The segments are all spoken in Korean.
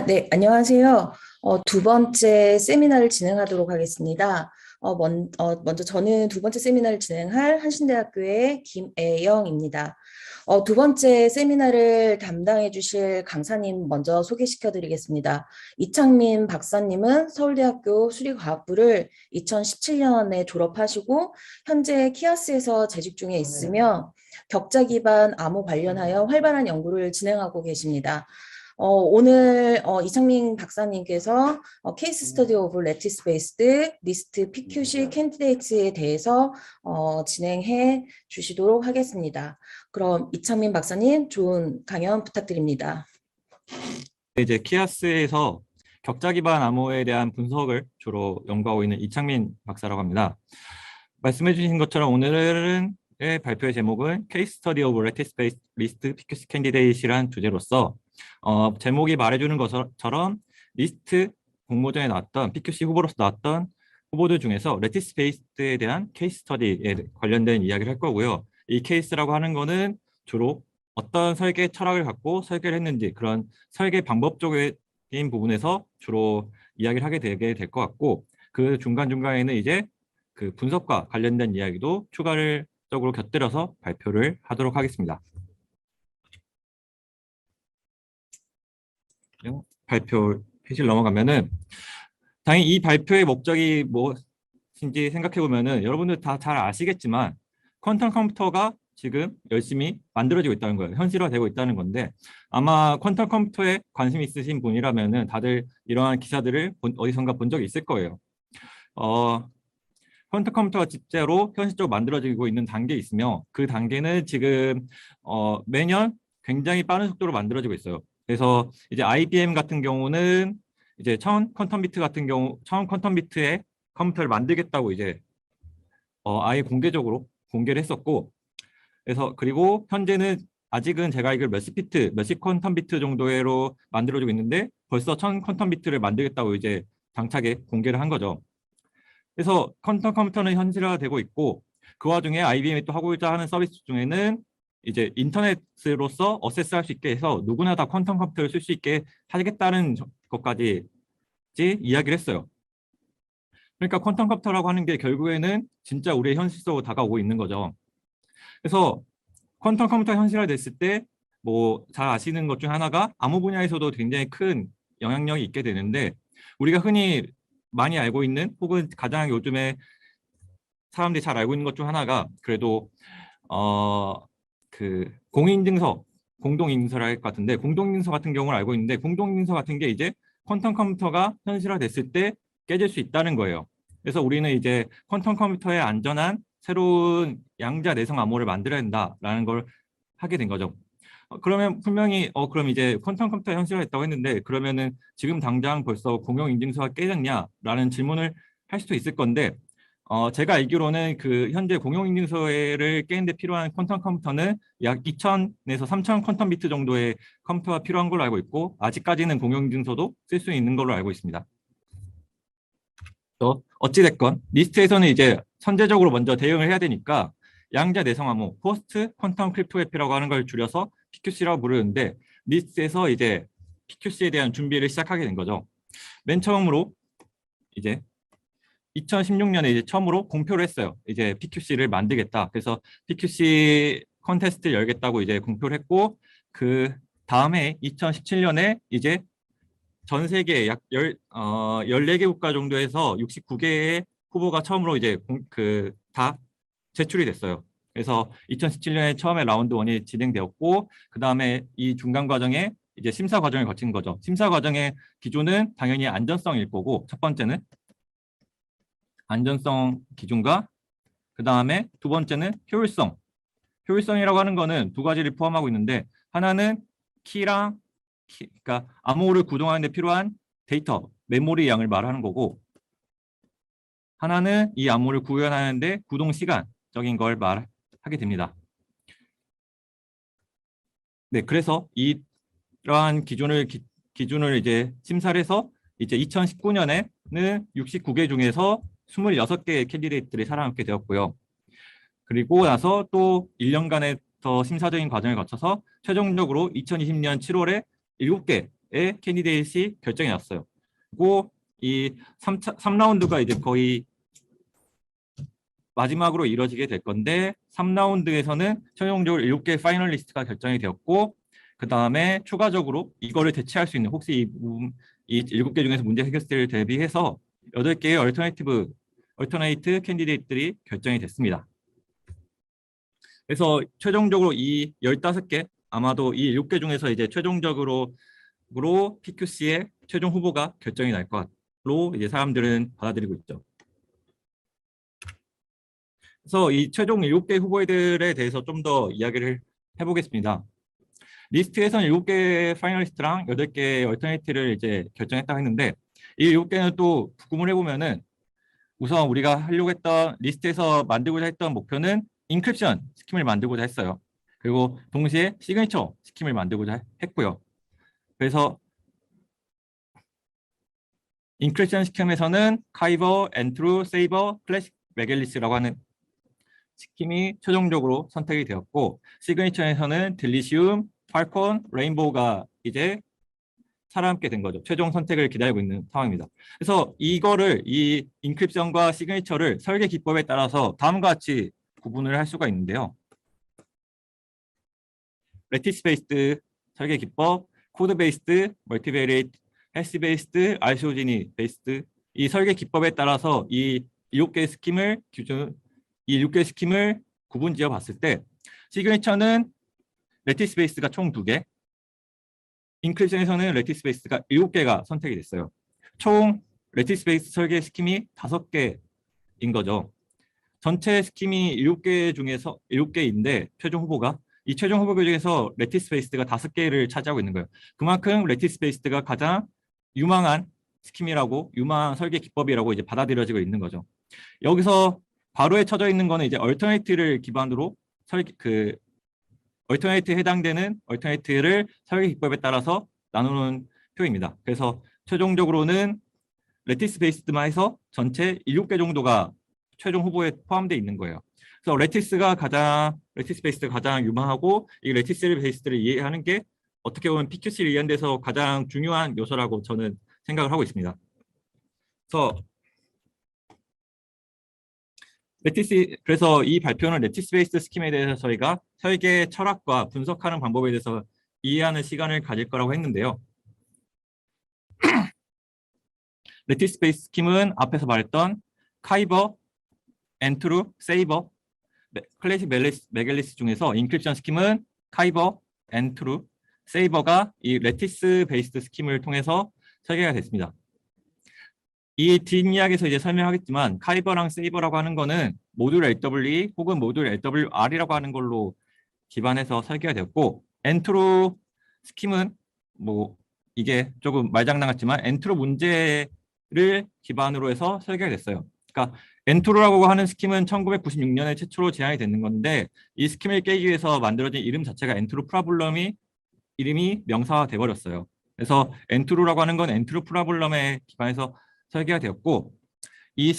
네, 안녕하세요. 두 번째 세미나를 진행하도록 하겠습니다. 먼저 저는 두 번째 세미나를 진행할 한신대학교의 김애영입니다. 두 번째 세미나를 담당해 주실 강사님 먼저 소개시켜 드리겠습니다. 이창민 박사님은 서울대학교 수리과학부를 2017년에 졸업하시고 현재 키아스에서 재직 중에 있으며 격자 기반 암호 관련하여 활발한 연구를 진행하고 계십니다. 오늘 이창민 박사님께서 케이스 스터디 오브 레티스 베이스드 리스트 PQC 캔디데이트에 대해서 진행해 주시도록 하겠습니다. 그럼 이창민 박사님 좋은 강연 부탁드립니다. 이제 키아스에서 격자 기반 암호에 대한 분석을 주로 연구하고 있는 이창민 박사라고 합니다. 말씀해 주신 것처럼 오늘의 발표의 제목은 케이스 스터디 오브 레티스 베이스드 리스트 PQC 캔디데이트라는 주제로서 제목이 말해주는 것처럼 리스트 공모전에 나왔던 PQC 후보로서 나왔던 후보들 중에서 레티스 베이스드에 대한 케이스 스터디에 관련된 이야기를 할 거고요. 이 케이스라고 하는 거는 주로 어떤 설계 철학을 갖고 설계를 했는지 그런 설계 방법적인 부분에서 주로 이야기를 하게 되게 될 것 같고, 그 중간중간에는 이제 그 분석과 관련된 이야기도 추가적으로 곁들여서 발표를 하도록 하겠습니다. 발표 페이지를 넘어가면은 당연히 이 발표의 목적이 무엇인지 생각해 보면은 여러분들 다 잘 아시겠지만 퀀텀 컴퓨터가 지금 열심히 만들어지고 있다는 거예요. 현실화되고 있다는 건데, 아마 퀀텀 컴퓨터에 관심 있으신 분이라면은 다들 이러한 기사들을 어디선가 본 적이 있을 거예요. 퀀텀 컴퓨터가 실제로 현실적으로 만들어지고 있는 단계에 있으며, 그 단계는 지금 매년 굉장히 빠른 속도로 만들어지고 있어요. 그래서 이제 IBM 같은 경우는 이제 처음 퀀텀 비트 같은 경우 처음 퀀텀 비트의 컴퓨터를 만들겠다고 이제 아예 공개적으로 공개를 했었고, 그래서 그리고 현재는 아직은 제가 알기로 몇십 퀀텀 비트 정도로 만들어지고 있는데 벌써 1000 퀀텀 비트를 만들겠다고 이제 당차게 공개를 한 거죠. 그래서 퀀텀 컴퓨터는 현실화되고 있고, 그 와중에 IBM이 또 하고자 하는 서비스 중에는 이제 인터넷으로서 어세스할 수 있게 해서 누구나 다 퀀텀 컴퓨터를 쓸 수 있게 하겠다는 것까지 이야기를 했어요. 그러니까 퀀텀 컴퓨터라고 하는 게 결국에는 진짜 우리의 현실 속으로 다가오고 있는 거죠. 그래서 퀀텀 컴퓨터 현실화됐을 때 뭐 잘 아시는 것 중 하나가 암호 분야에서도 굉장히 큰 영향력이 있게 되는데, 우리가 흔히 많이 알고 있는 혹은 가장 요즘에 사람들이 잘 알고 있는 것 중 하나가 그래도 그 공인증서, 공동인증서라 할 것 같은데, 공동인증서 같은 경우를 알고 있는데, 공동인증서 같은 게 이제 퀀텀 컴퓨터가 현실화됐을 때 깨질 수 있다는 거예요. 그래서 우리는 이제 퀀텀 컴퓨터의 안전한 새로운 양자 내성 암호를 만들어야 된다라는 걸 하게 된 거죠. 그러면 분명히 그럼 이제 퀀텀 컴퓨터 현실화했다고 했는데, 그러면은 지금 당장 벌써 공용 인증서가 깨졌냐라는 질문을 할 수도 있을 건데, 제가 알기로는 그 현재 공용 인증서를 깨는데 필요한 퀀텀 컴퓨터는 약 2000에서 3000 퀀텀 비트 정도의 컴퓨터가 필요한 걸로 알고 있고, 아직까지는 공용 인증서도 쓸 수 있는 걸로 알고 있습니다. 어찌됐건 리스트에서는 이제 선제적으로 먼저 대응을 해야 되니까 양자 내성 암호, 포스트 퀀텀 크립토그래피라고 하는 걸 줄여서 PQC라고 부르는데, 리스트에서 이제 PQC에 대한 준비를 시작하게 된 거죠. 맨 처음으로 이제 2016년에 이제 처음으로 공표를 했어요. 이제 PQC를 만들겠다. 그래서 PQC 컨테스트를 열겠다고 이제 공표를 했고, 그 다음에 2017년에 이제 전 세계 약 14개 국가 정도에서 69개의 후보가 처음으로 이제 다 제출이 됐어요. 그래서 2017년에 처음에 라운드 1이 진행되었고, 그 다음에 이 중간 과정에 이제 심사 과정을 거친 거죠. 심사 과정의 기준은 당연히 안전성일 거고, 첫 번째는 안전성 기준과 그 다음에 두 번째는 효율성. 효율성이라고 하는 거는 두 가지를 포함하고 있는데, 하나는 그러니까 암호를 구동하는 데 필요한 데이터, 메모리 양을 말하는 거고, 하나는 이 암호를 구현하는데 구동 시간적인 걸 말하게 됩니다. 네, 그래서 이러한 기준을 이제 심사를 해서 이제 2019년에는 69개 중에서 26개의 캔디데이트들이 살아남게 되었고요. 그리고 나서 또 1년간의 더 심사적인 과정을 거쳐서 최종적으로 2020년 7월에 7개 캔디데이트이 결정이 났어요. 그리고 이 3라운드가 이제 거의 마지막으로 이뤄지게 될 건데 3라운드에서는 최종적으로 7개 파이널리스트가 결정이 되었고 그 다음에 추가적으로 이거를 대체할 수 있는 혹시 이 7개 중에서 문제 해결을 대비해서 8개의 얼터네이트 캔디데이트들이 결정이 됐습니다. 그래서 최종적으로 이 15개 아마도 이 7개 중에서 이제 최종적으로 PQC의 최종 후보가 결정이 날 것으로 이제 사람들은 받아들이고 있죠. 그래서 이 최종 7개 후보들에 대해서 좀 더 이야기를 해보겠습니다. 리스트에서는 7개 파이널리스트랑 8개 얼터네이트를 이제 결정했다고 했는데 이 7개는 또 구분을 해보면은 우선 우리가 하려고 했던 리스트에서 만들고자 했던 목표는 인크립션 스킴을 만들고자 했어요. 그리고 동시에 시그니처 스킴을 만들고자 했고요. 그래서 인크립션 스킴에서는 카이버, 엔트루, 세이버, 클래식, 메겔리스라고 하는 스킴이 최종적으로 선택이 되었고 시그니처에서는 딜리시움, 팔콘, 레인보우가 이제 살아남게 된 거죠. 최종 선택을 기다리고 있는 상황입니다. 그래서 이 인크립션과 시그니처를 설계 기법에 따라서 다음과 같이 구분을 할 수가 있는데요. 레티스 베이스드 설계 기법, 코드 베이스드, 멀티베리에이트, 해시 베이스드, 아이소지니 베이스드 이 설계 기법에 따라서 이 7개의 스킴을 구분 지어 봤을 때 시그니처는 레티스 베이스가 총 2개, 인크립션에서는 레티스 베이스가 7개가 선택이 됐어요. 총 레티스 베이스 설계 스킴이 5개인 거죠. 전체 스킴이 7개 중에서 7개인데 최종 후보가 이 최종 후보 중에서 레티스 베이스가 5개를 차지하고 있는 거예요. 그만큼 레티스 베이스가 가장 유망한 스킴이라고 유망한 설계 기법이라고 이제 받아들여지고 있는 거죠. 여기서 바로에 쳐져 있는 거는 이제 얼터네이트를 기반으로 얼터네이트에 해당되는 얼터네이트를 설계 기법에 따라서 나누는 표입니다. 그래서 최종적으로는 레티스 베이스드만 해서 전체 7개 정도가 최종 후보에 포함되어 있는 거예요. 그래서 레티스 베이스가 가장 유망하고 이 레티스 베이스를 이해하는 게 어떻게 보면 PQC를 이해하는 데서 가장 중요한 요소라고 저는 생각을 하고 있습니다. 그래서 그래서 이 발표는 레티스 베이스드 스킴에 대해서 저희가 설계 철학과 분석하는 방법에 대해서 이해하는 시간을 가질 거라고 했는데요. 레티스 베이스 스킴은 앞에서 말했던 카이버, 엔트루, 세이버, 클래식 메겔리스 중에서 인크립션 스킴은 카이버, 엔트루, 세이버가 이 레티스 베이스드 스킴을 통해서 설계가 됐습니다. 이 뒷이야기에서 이제 설명하겠지만 카이버랑 세이버라고 하는 거는 모듈 LWE 혹은 모듈 LWR이라고 하는 걸로 기반해서 설계가 되었고 엔트로 스킴은 뭐 이게 조금 말장난 같지만 엔트로 문제를 기반으로 해서 설계가 됐어요. 그러니까 엔트로라고 하는 스킴은 1996년에 최초로 제안이 되는 건데 이 스킴을 깨기 위해서 만들어진 이름 자체가 엔트로 프라블럼이 이름이 명사화돼 버렸어요. 그래서 엔트로라고 하는 건 엔트로 프라블럼에 기반해서 설계가 되었고 이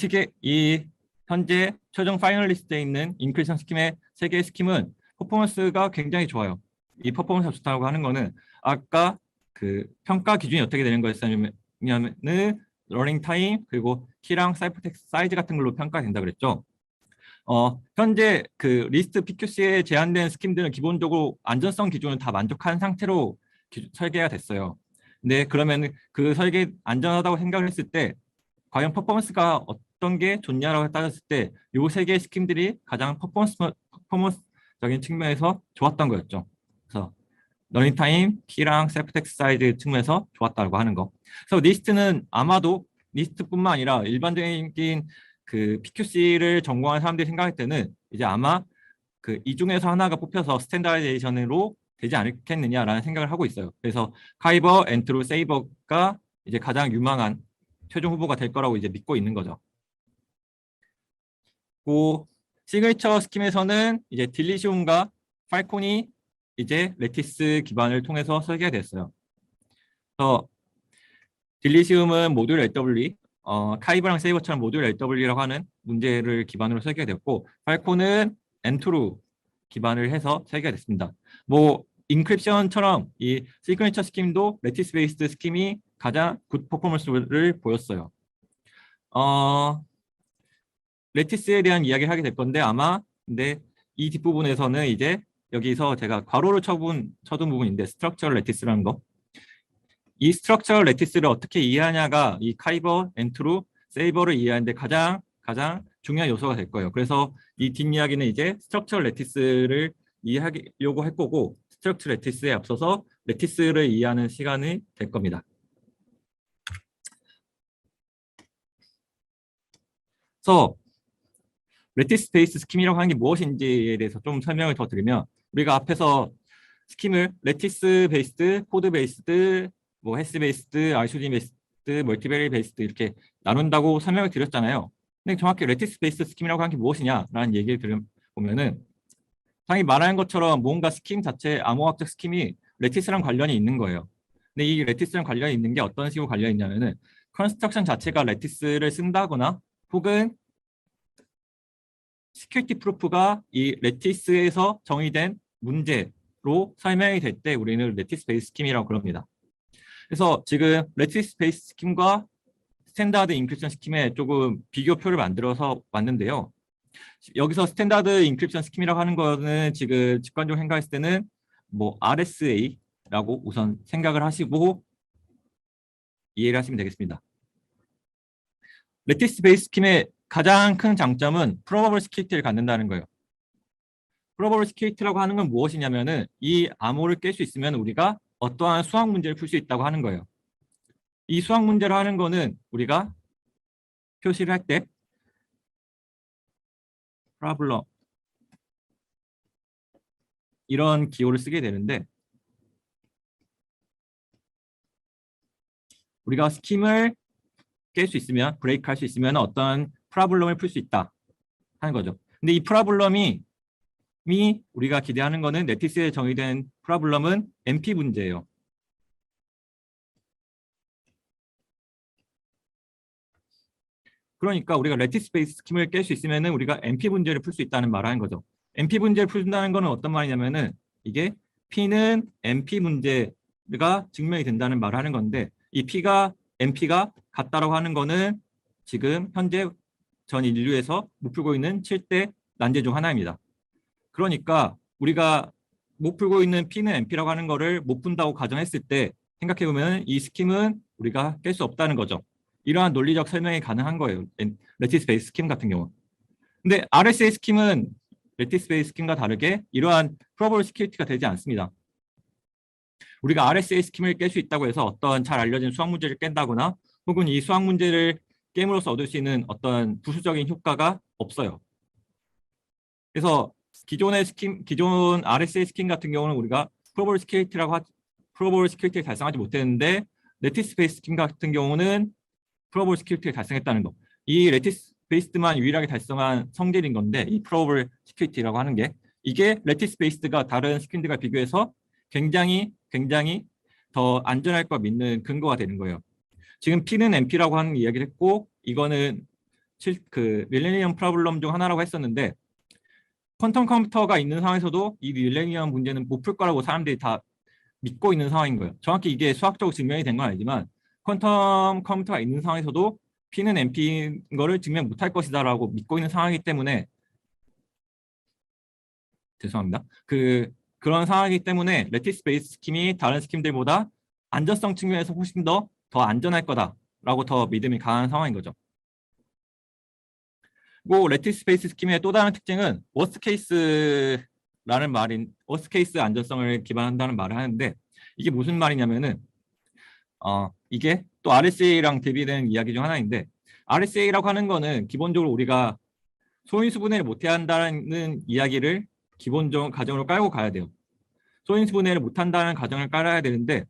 현재 최종 파이널리스트에 있는 인크리션 스킴의 3개의 스킴은 퍼포먼스가 굉장히 좋아요. 이 퍼포먼스가 좋다고 하는 거는 아까 그 평가 기준이 어떻게 되는 거였냐면은 러닝 타임 그리고 키랑 사이퍼텍스트 사이즈 같은 걸로 평가된다 그랬죠. 현재 그 리스트 PQC에 제한된 스킴들은 기본적으로 안전성 기준을 다 만족한 상태로 설계가 됐어요. 근데 그러면 그 설계 안전하다고 생각을 했을 때 과연 퍼포먼스가 어떤 게 좋냐라고 따졌을 때 이 3개의 스킴들이 가장 퍼포먼스적인 측면에서 좋았던 거였죠. 그래서 러닝 타임, 키랑 셀프텍스트 사이즈 측면에서 좋았다고 하는 거. 그래서 리스트는 아마도 리스트뿐만 아니라 일반적인 그 PQC를 전공한 사람들이 생각할 때는 이제 아마 그 이 중에서 하나가 뽑혀서 스탠다이제이션으로 되지 않겠느냐라는 생각을 하고 있어요. 그래서 카이버, 엔트로, 세이버가 이제 가장 유망한 최종 후보가 될 거라고 이제 믿고 있는 거죠. 그 시그니처 스킴에서는 이제 딜리시움과 팔콘이 이제 레티스 기반을 통해서 설계가 됐어요. 그래서 딜리시움은 모듈 LW, 카이버랑 세이버처럼 모듈 LW라고 하는 문제를 기반으로 설계가 됐고 팔콘은 엔트루 기반을 해서 설계가 됐습니다. 뭐 인크립션처럼 이 시그니처 스킴도 레티스 베이스드 스킴이 가장 굿 퍼포먼스를 보였어요. 레티스에 대한 이야기를 하게 될 건데 아마 근데 이 뒷부분에서는 이제 여기서 제가 괄호를 쳐둔 부분인데 스트럭처럴 레티스라는 거. 이 스트럭처럴 레티스를 어떻게 이해하냐가 이 카이버, 엔트루, 세이버를 이해하는데 가장 중요한 요소가 될 거예요. 그래서 이 뒷이야기는 이제 스트럭처럴 레티스를 이해하려고 할 거고 스트럭처 레티스에 앞서서 레티스를 이해하는 시간이 될 겁니다. 그래서 레티스 베이스 스킴이라고 하는 게 무엇인지에 대해서 좀 설명을 더 드리면 우리가 앞에서 스킴을 레티스 베이스드, 코드 베이스드, 뭐 헬스 베이스드, RCD 베이스드, 멀티베리 베이스드 이렇게 나눈다고 설명을 드렸잖아요. 근데 정확히 레티스 베이스 스킴이라고 하는 게 무엇이냐라는 얘기를 들어보면은 당연히 말하는 것처럼 뭔가 스킴 자체 암호학적 스킴이 레티스랑 관련이 있는 거예요. 근데 이 레티스랑 관련이 있는 게 어떤 식으로 관련이 있냐면은 컨스트럭션 자체가 레티스를 쓴다거나 혹은 시큐리티 프루프가 이 레티스에서 정의된 문제로 설명이 될 때 우리는 레티스 베이스 스킴이라고 그럽니다. 그래서 지금 레티스 베이스 스킴과 스탠다드 인크립션 스킴의 조금 비교표를 만들어서 왔는데요. 여기서 스탠다드 인크립션 스킴이라고 하는 거는 지금 직관적으로 생각했을 때는 뭐 RSA라고 우선 생각을 하시고 이해를 하시면 되겠습니다. 레티스 베이스 스킴의 가장 큰 장점은 프로버블 시큐리티를 갖는다는 거예요. 프로버블 시큐리티라고 하는 건 무엇이냐면은 이 암호를 깰 수 있으면 우리가 어떠한 수학 문제를 풀 수 있다고 하는 거예요. 이 수학 문제를 하는 거는 우리가 표시를 할 때 프로블럼 이런 기호를 쓰게 되는데 우리가 스킴을 깰 수 있으면 브레이크 할 수 있으면 어떤 프로블럼을 풀 수 있다 하는 거죠. 근데 이 프로블럼이 우리가 기대하는 거는 레티스에 정의된 프로블럼은 NP 문제예요. 그러니까 우리가 레티스 베이스 스킴을 깰 수 있으면은 우리가 NP 문제를 풀 수 있다는 말을 하는 거죠. NP 문제를 풀는다는 거는 어떤 말이냐면은 이게 P는 NP 문제가 증명이 된다는 말을 하는 건데 이 P가 NP가 같다라고 하는 거는 지금 현재 전 인류에서 못 풀고 있는 7대 난제 중 하나입니다. 그러니까 우리가 못 풀고 있는 P는 NP라고 하는 거를 못 푼다고 가정했을 때 생각해보면 이 스킴은 우리가 깰 수 없다는 거죠. 이러한 논리적 설명이 가능한 거예요. 레티스 베이스 스킴 같은 경우. 근데 RSA 스킴은 레티스 베이스 스킴과 다르게 이러한 프로버블 시큐리티가 되지 않습니다. 우리가 RSA 스킴을 깰 수 있다고 해서 어떤 잘 알려진 수학 문제를 깬다거나 혹은 이 수학 문제를 게임으로서 얻을 수 있는 어떤 부수적인 효과가 없어요. 그래서 기존 RSA 스킴 같은 경우는 우리가 프로버블 시큐리티를 달성하지 못했는데 레티스 베이스 스킴 같은 경우는 프로버블 시큐리티를 달성했다는 거. 이 레티스 베이스드만 유일하게 달성한 성질인 건데 이 프로버블 시큐리티라고 하는 게 이게 레티스 베이스드가 다른 스킴들과 비교해서 굉장히 더 안전할 거 믿는 근거가 되는 거예요. 지금 P는 NP라고 하는 이야기를 했고 이거는 밀레니엄 프로블럼 중 하나라고 했었는데 퀀텀 컴퓨터가 있는 상황에서도 이 밀레니엄 문제는 못 풀 거라고 사람들이 다 믿고 있는 상황인 거예요. 정확히 이게 수학적으로 증명이 된 건 아니지만 퀀텀 컴퓨터가 있는 상황에서도 P는 NP인 거를 증명 못할 것이다라고 믿고 있는 상황이기 때문에 죄송합니다. 그런 상황이기 때문에 레티스 베이스 스킴이 다른 스킴들보다 안전성 측면에서 훨씬 더 안전할 거다라고 더 믿음이 강한 상황인 거죠. 그리고 레티스 베이스 스킴의 또 다른 특징은 워스트 케이스 안전성을 기반한다는 말을 하는데 이게 무슨 말이냐면은 이게 또 RSA랑 대비되는 이야기 중 하나인데 RSA라고 하는 거는 기본적으로 우리가 소인수 분해를 못해야 한다는 이야기를 기본적 가정으로 깔고 가야 돼요. 소인수 분해를 못한다는 가정을 깔아야 되는데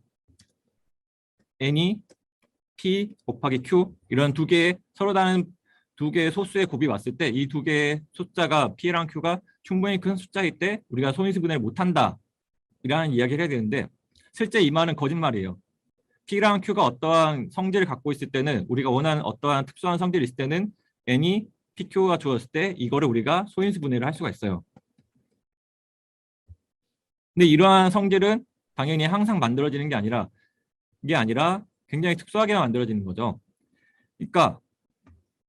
N이 P 곱하기 Q 이런 서로 다른 두 개의 소수의 곱이 왔을 때 이 두 개의 숫자가 P랑 Q가 충분히 큰 숫자일 때 우리가 소인수 분해를 못한다 이라는 이야기를 해야 되는데 실제 이 말은 거짓말이에요. P랑 Q가 어떠한 성질을 갖고 있을 때는 우리가 원하는 어떠한 특수한 성질이 있을 때는 N이 PQ가 주어졌을 때 이거를 우리가 소인수 분해를 할 수가 있어요. 근데 이러한 성질은 당연히 항상 만들어지는 게 아니라 굉장히 특수하게 만들어지는 거죠. 그러니까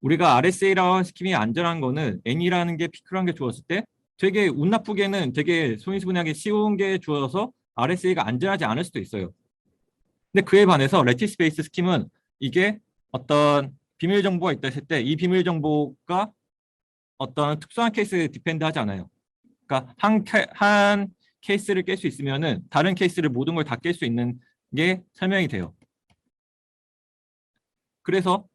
우리가 RSA라는 스킴이 안전한 거는 N이라는 게 피크란 게 주었을 때 되게 운 나쁘게는 되게 소인수분해하기 쉬운 게 주어서 RSA가 안전하지 않을 수도 있어요. 근데 그에 반해서 레티스 베이스 스킴은 이게 어떤 비밀 정보가 있다 했을 때 이 비밀 정보가 어떤 특수한 케이스에 디펜드 하지 않아요. 그러니까 한 케이스를 깰 수 있으면은 다른 케이스를 모든 걸 다 깰 수 있는 게 설명이 돼요. 그래서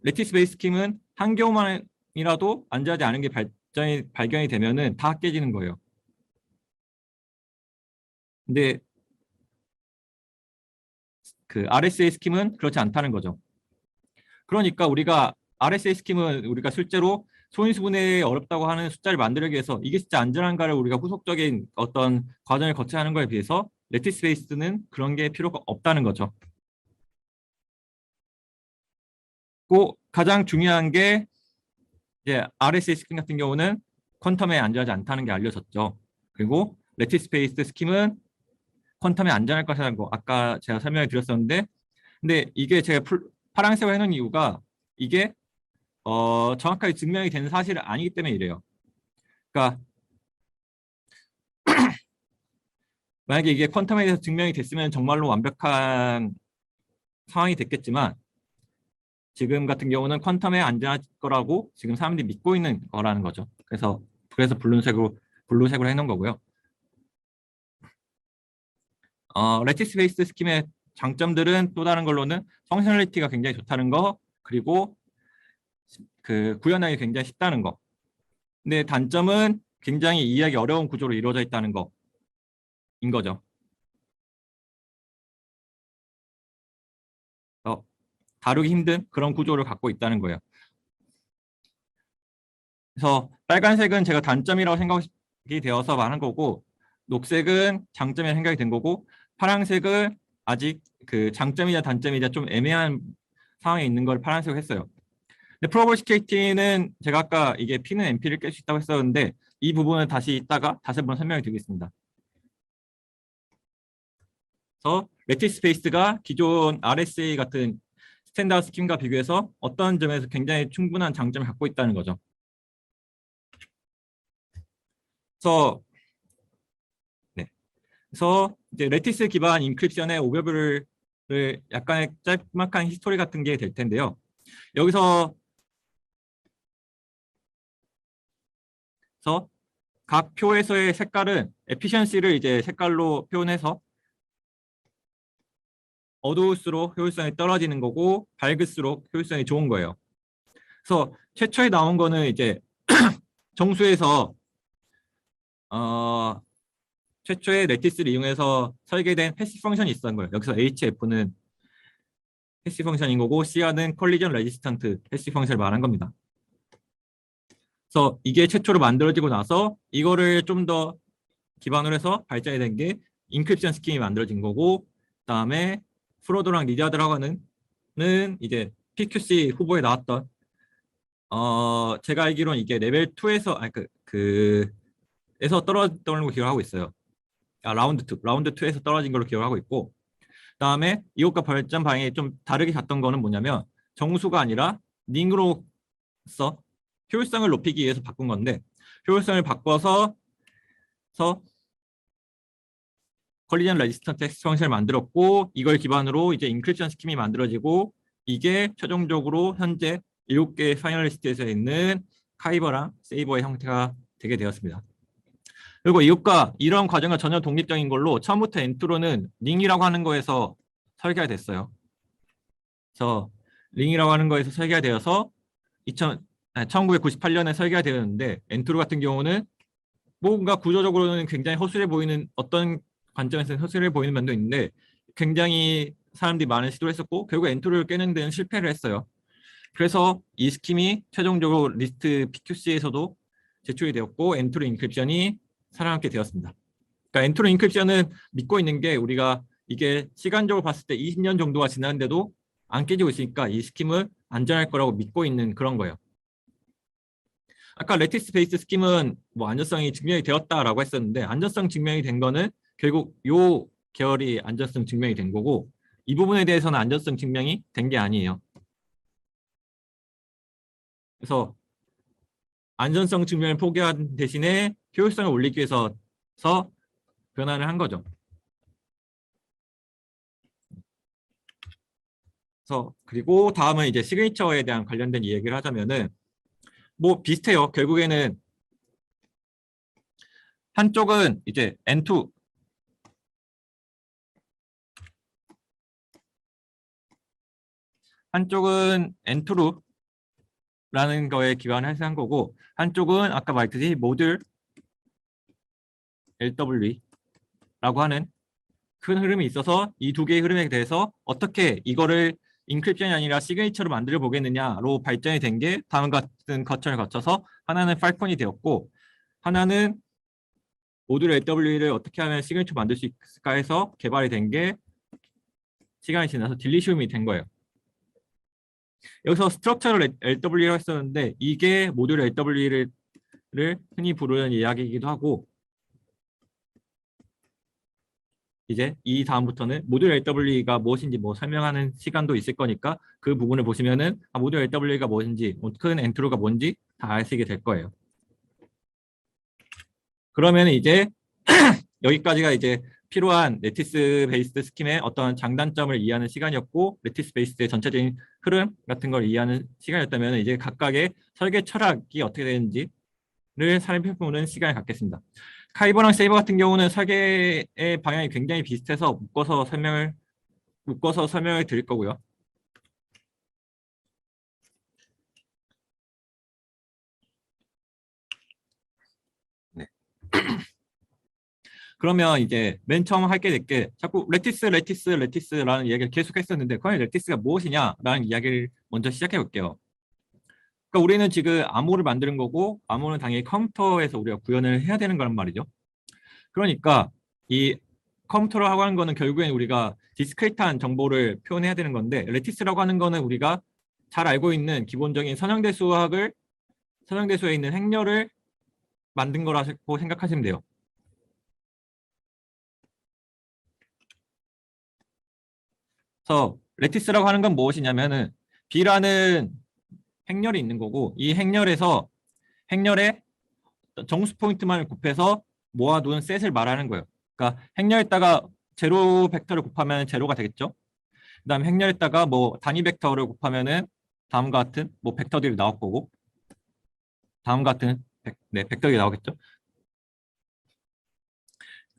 레티스 베이스 스킴은 한 경우만이라도 안전하지 않은 게 발견이 되면은 다 깨지는 거예요. 근데 그 RSA 스킴은 그렇지 않다는 거죠. 그러니까 우리가 RSA 스킴은 우리가 실제로 소인수분해 어렵다고 하는 숫자를 만들기 위해서 이게 진짜 안전한가를 우리가 후속적인 어떤 과정을 거쳐야 하는 거에 비해서 레티스 베이스는 그런 게 필요가 없다는 거죠. 꼭 가장 중요한 게 이제 RSA 스킴 같은 경우는 퀀텀에 안전하지 않다는 게 알려졌죠. 그리고 레티스 베이스 스킴은 퀀텀에 안전할 것이라는 거 아까 제가 설명을 드렸었는데 근데 이게 제가 파란색으로 해놓은 이유가 이게 정확하게 증명이 되는 사실은 아니기 때문에 이래요. 그러니까 만약에 이게 퀀텀에 대해서 증명이 됐으면 정말로 완벽한 상황이 됐겠지만 지금 같은 경우는 퀀텀에 안전할 거라고 지금 사람들이 믿고 있는 거라는 거죠. 그래서 블루색으로 해놓은 거고요. 레티스 베이스 스킴의 장점들은 또 다른 걸로는 펑셔널리티가 굉장히 좋다는 거 그리고 그 구현하기 굉장히 쉽다는 거. 근데 단점은 굉장히 이해하기 어려운 구조로 이루어져 있다는 거인 거죠. 다루기 힘든 그런 구조를 갖고 있다는 거예요. 그래서 빨간색은 제가 단점이라고 생각이 되어서 말한 거고 녹색은 장점이라고 생각이 된 거고 파란색은 아직 그 장점이자 단점이자 좀 애매한 상황에 있는 걸 파란색으로 했어요. 근데 프로볼시케이트는 제가 아까 이게 P는 NP를 깰 수 있다고 했었는데 이 부분은 다시 이따가 다시 한번 설명을 드리겠습니다. 그래서 레티스 베이스가 기존 RSA 같은 스탠다드 스킴과 비교해서 어떤 점에서 굉장히 충분한 장점을 갖고 있다는 거죠. 그래서 네. 그래서 이제 레티스 기반 인크립션의 오버뷰를 약간의 짤막한 히스토리 같은 게 될 텐데요. 여기서 각 표에서의 색깔은 에피션시를 이제 색깔로 표현해서 어두울수록 효율성이 떨어지는 거고 밝을수록 효율성이 좋은 거예요. 그래서 최초에 나온 거는 이제 정수에서 최초에 레티스를 이용해서 설계된 패시브 펑션이 있었던 거예요. 여기서 HF는 패시브 펑션인 거고 CR는 컬리전 레지스턴트 패시브 펑션을 말한 겁니다. 그래서 이게 최초로 만들어지고 나서 이거를 좀 더 기반으로 해서 발전이 된 게 인크립션 스킴이 만들어진 거고 그다음에 프로도랑 리자드라고 하는 이제 PQC 후보에 나왔던 제가 알기로는 이게 레벨 2에서 에서 떨어졌던 걸로 기억하고 있어요. 라운드 2에서 떨어진 걸로 기억하고 있고 그다음에 이것과 발전 방향이 좀 다르게 갔던 거는 뭐냐면 정수가 아니라 링으로서 효율성을 높이기 위해서 바꾼 건데 효율성을 바꿔서 컬리전 레지스턴트 텍스트 펑션을 만들었고 이걸 기반으로 이제 인크립션 스킴이 만들어지고 이게 최종적으로 현재 7개의 파이널리스트에서 있는 카이버랑 세이버의 형태가 되게 되었습니다. 그리고 이것과 이런 과정과 전혀 독립적인 걸로 처음부터 엔트로는 링이라고 하는 거에서 설계가 됐어요. 그래서 링이라고 하는 거에서 설계가 되어서 1998년에 설계가 되었는데 엔트로 같은 경우는 뭔가 구조적으로는 굉장히 허술해 보이는 어떤 관점에서는 허술해 보이는 면도 있는데 굉장히 사람들이 많은 시도를 했었고 결국 엔트로를 깨는 데는 실패를 했어요. 그래서 이 스킴이 최종적으로 리스트 PQC에서도 제출이 되었고 엔트로 인크립션이 살아남게 되었습니다. 그러니까 엔트로 인크립션은 믿고 있는 게 우리가 이게 시간적으로 봤을 때 20년 정도가 지났는데도 안 깨지고 있으니까 이 스킴은 안전할 거라고 믿고 있는 그런 거예요. 아까 레티스 베이스 스킴은 뭐 안전성이 증명이 되었다라고 했었는데 안전성 증명이 된 거는 결국 요 계열이 안전성 증명이 된 거고 이 부분에 대해서는 안전성 증명이 된 게 아니에요. 그래서 안전성 증명을 포기한 대신에 효율성을 올리기 위해서 변화를 한 거죠. 그래서 그리고 다음은 이제 시그니처에 대한 관련된 이야기를 하자면은 뭐 비슷해요. 결국에는 한쪽은 이제 N2 한쪽은 N2라는 거에 기반해서 한 거고 한쪽은 아까 말했듯이 모듈 LW라고 하는 큰 흐름이 있어서 이 두 개의 흐름에 대해서 어떻게 이거를 인크립션이 아니라 시그니처로 만들어 보겠느냐로 발전이 된 게 다음과 같은 과정을 거쳐서 하나는 팔콘이 되었고 하나는 모듈 LW를 어떻게 하면 시그니처 만들 수 있을까 해서 개발이 된 게 시간이 지나서 딜리시움이 된 거예요. 여기서 스트럭처럴 LW라고 했었는데 이게 모듈 LW를 흔히 부르는 이야기이기도 하고 이제 이 다음부터는 모듈 LW가 무엇인지 뭐 설명하는 시간도 있을 거니까 그 부분을 보시면은 모듈 LW가 무엇인지 큰 엔트로가 뭔지 다 아시게 될 거예요. 그러면 이제 여기까지가 이제 필요한 레티스 베이스드 스킴의 어떤 장단점을 이해하는 시간이었고 레티스 베이스드의 전체적인 흐름 같은 걸 이해하는 시간이었다면 이제 각각의 설계 철학이 어떻게 되는지를 살펴보는 시간을 갖겠습니다. 카이버랑 세이버 같은 경우는 설계의 방향이 굉장히 비슷해서 묶어서 설명을 드릴 거고요. 네. 그러면 이제 맨 처음 할게 될 게 자꾸 레티스라는 이야기를 계속 했었는데 과연 레티스가 무엇이냐라는 이야기를 먼저 시작해 볼게요. 그러니까 우리는 지금 암호를 만드는 거고 암호는 당연히 컴퓨터에서 우리가 구현을 해야 되는 거란 말이죠. 그러니까 이 컴퓨터라고 하는 거는 결국엔 우리가 디스크리트한 정보를 표현해야 되는 건데 레티스라고 하는 거는 우리가 잘 알고 있는 기본적인 선형대수에 있는 행렬을 만든 거라고 생각하시면 돼요. 그래서 레티스라고 하는 건 무엇이냐면은 B라는 행렬이 있는 거고 이 행렬에 정수 포인트만을 곱해서 모아둔 셋을 말하는 거예요. 그러니까 행렬에다가 제로 벡터를 곱하면 제로가 되겠죠. 그다음 행렬에다가 뭐 단위 벡터를 곱하면은 다음과 같은 뭐 벡터들이 나올 거고 다음과 같은 벡터들이 나오겠죠.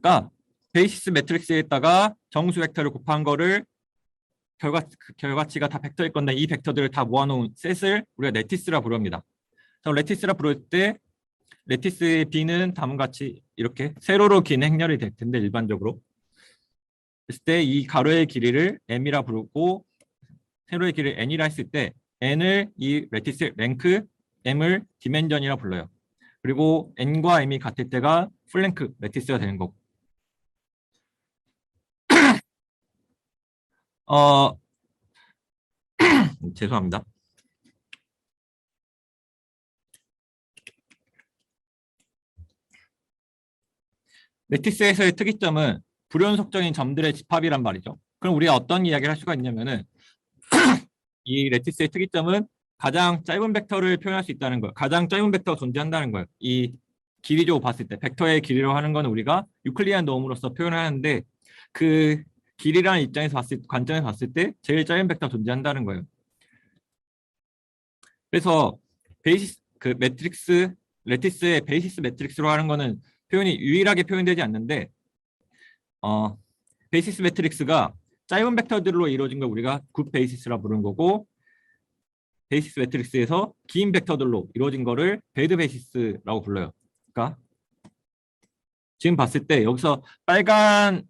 그러니까 베이시스 매트릭스에다가 정수 벡터를 곱한 거를 결과치가 다 벡터일 건데 이 벡터들을 다 모아놓은 셋을 우리가 레티스라 부릅니다. 그래서 레티스라 부를 때 레티스의 B는 다음과 같이 이렇게 세로로 긴 행렬이 될 텐데 일반적으로 그랬을 때 이 가로의 길이를 M이라 부르고 세로의 길이를 N이라 했을 때 N을 이 레티스 랭크 M을 디멘전이라 불러요. 그리고 N과 M이 같을 때가 풀랭크 레티스가 되는 거고 어 죄송합니다. 매트리스에서의 특이점은 불연속적인 점들의 집합이란 말이죠. 그럼 우리가 어떤 이야기를 할 수가 있냐면은 이 레티스의 특이점은 가장 짧은 벡터를 표현할 수 있다는 거예요. 가장 짧은 벡터가 존재한다는 거예요. 이 길이로 봤을 때 벡터의 길이로 하는 건 우리가 유클리안 도움으로써 표현하는데 그 길이라는 관점에서 봤을 때 제일 짧은 벡터가 존재한다는 거예요. 그래서 레티스의 베이시스 매트릭스로 하는 거는 표현이 유일하게 표현되지 않는데 베이시스 매트릭스가 짧은 벡터들로 이루어진 걸 우리가 굿 베이시스라 부르는 거고 베이시스 매트릭스에서 긴 벡터들로 이루어진 거를 배드 베이시스라고 불러요. 그러니까 지금 봤을 때 여기서 빨간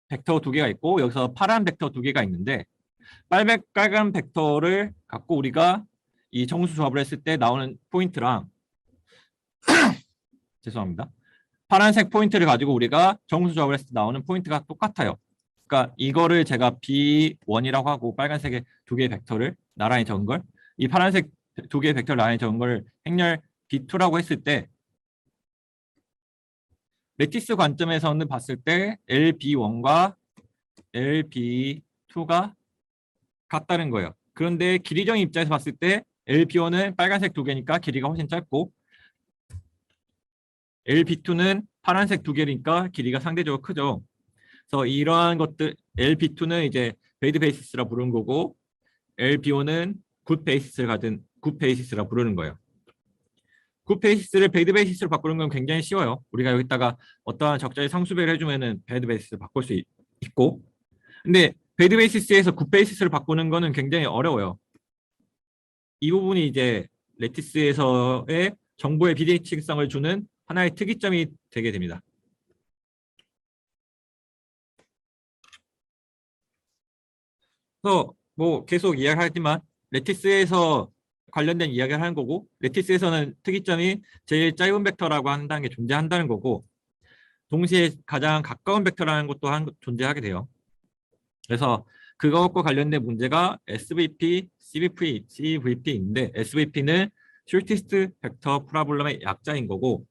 벡터 두 개가 있고 여기서 파란 벡터 두 개가 있는데 빨간 벡터를 갖고 우리가 이 정수 조합을 했을 때 나오는 포인트랑 죄송합니다. 파란색 포인트를 가지고 우리가 정수 조합을 했을 때 나오는 포인트가 똑같아요. 그러니까 이거를 제가 B1이라고 하고 빨간색의 두 개의 벡터를 나란히 적은 걸 이 파란색 두 개의 벡터를 나란히 적은 걸 행렬 B2라고 했을 때 레티스 관점에서는 봤을 때 LB1과 LB2가 같다는 거예요. 그런데 길이적인 입장에서 봤을 때 LB1은 빨간색 두 개니까 길이가 훨씬 짧고 LB2는 파란색 두 개니까 길이가 상대적으로 크죠. 그래서 이러한 것들 LB2는 이제 베이드 베이시스라 부르는 거고 LB1은 굿 베이시스를 가진 굿 베이시스라 부르는 거예요. 굿 베이시스를 베이드 베이시스로 바꾸는 건 굉장히 쉬워요. 우리가 여기다가 어떠한 적절히 상수배를 해주면은 베이드 베이시스를 바꿀 수 있고, 근데 베이드 베이시스에서 굿 베이시스를 바꾸는 거는 굉장히 어려워요. 이 부분이 이제 레티스에서의 정보의 비대칭성을 주는 하나의 특이점이 되게 됩니다. 그래서 뭐 계속 이야기하지만 레티스에서 관련된 이야기를 하는 거고, 레티스에서는 특이점이 제일 짧은 벡터라고 한다는 게 존재한다는 거고, 동시에 가장 가까운 벡터라는 것도 존재하게 돼요. 그래서 그것과 관련된 문제가 SVP, CVP인데 SVP는 Shortest Vector Problem의 약자인 거고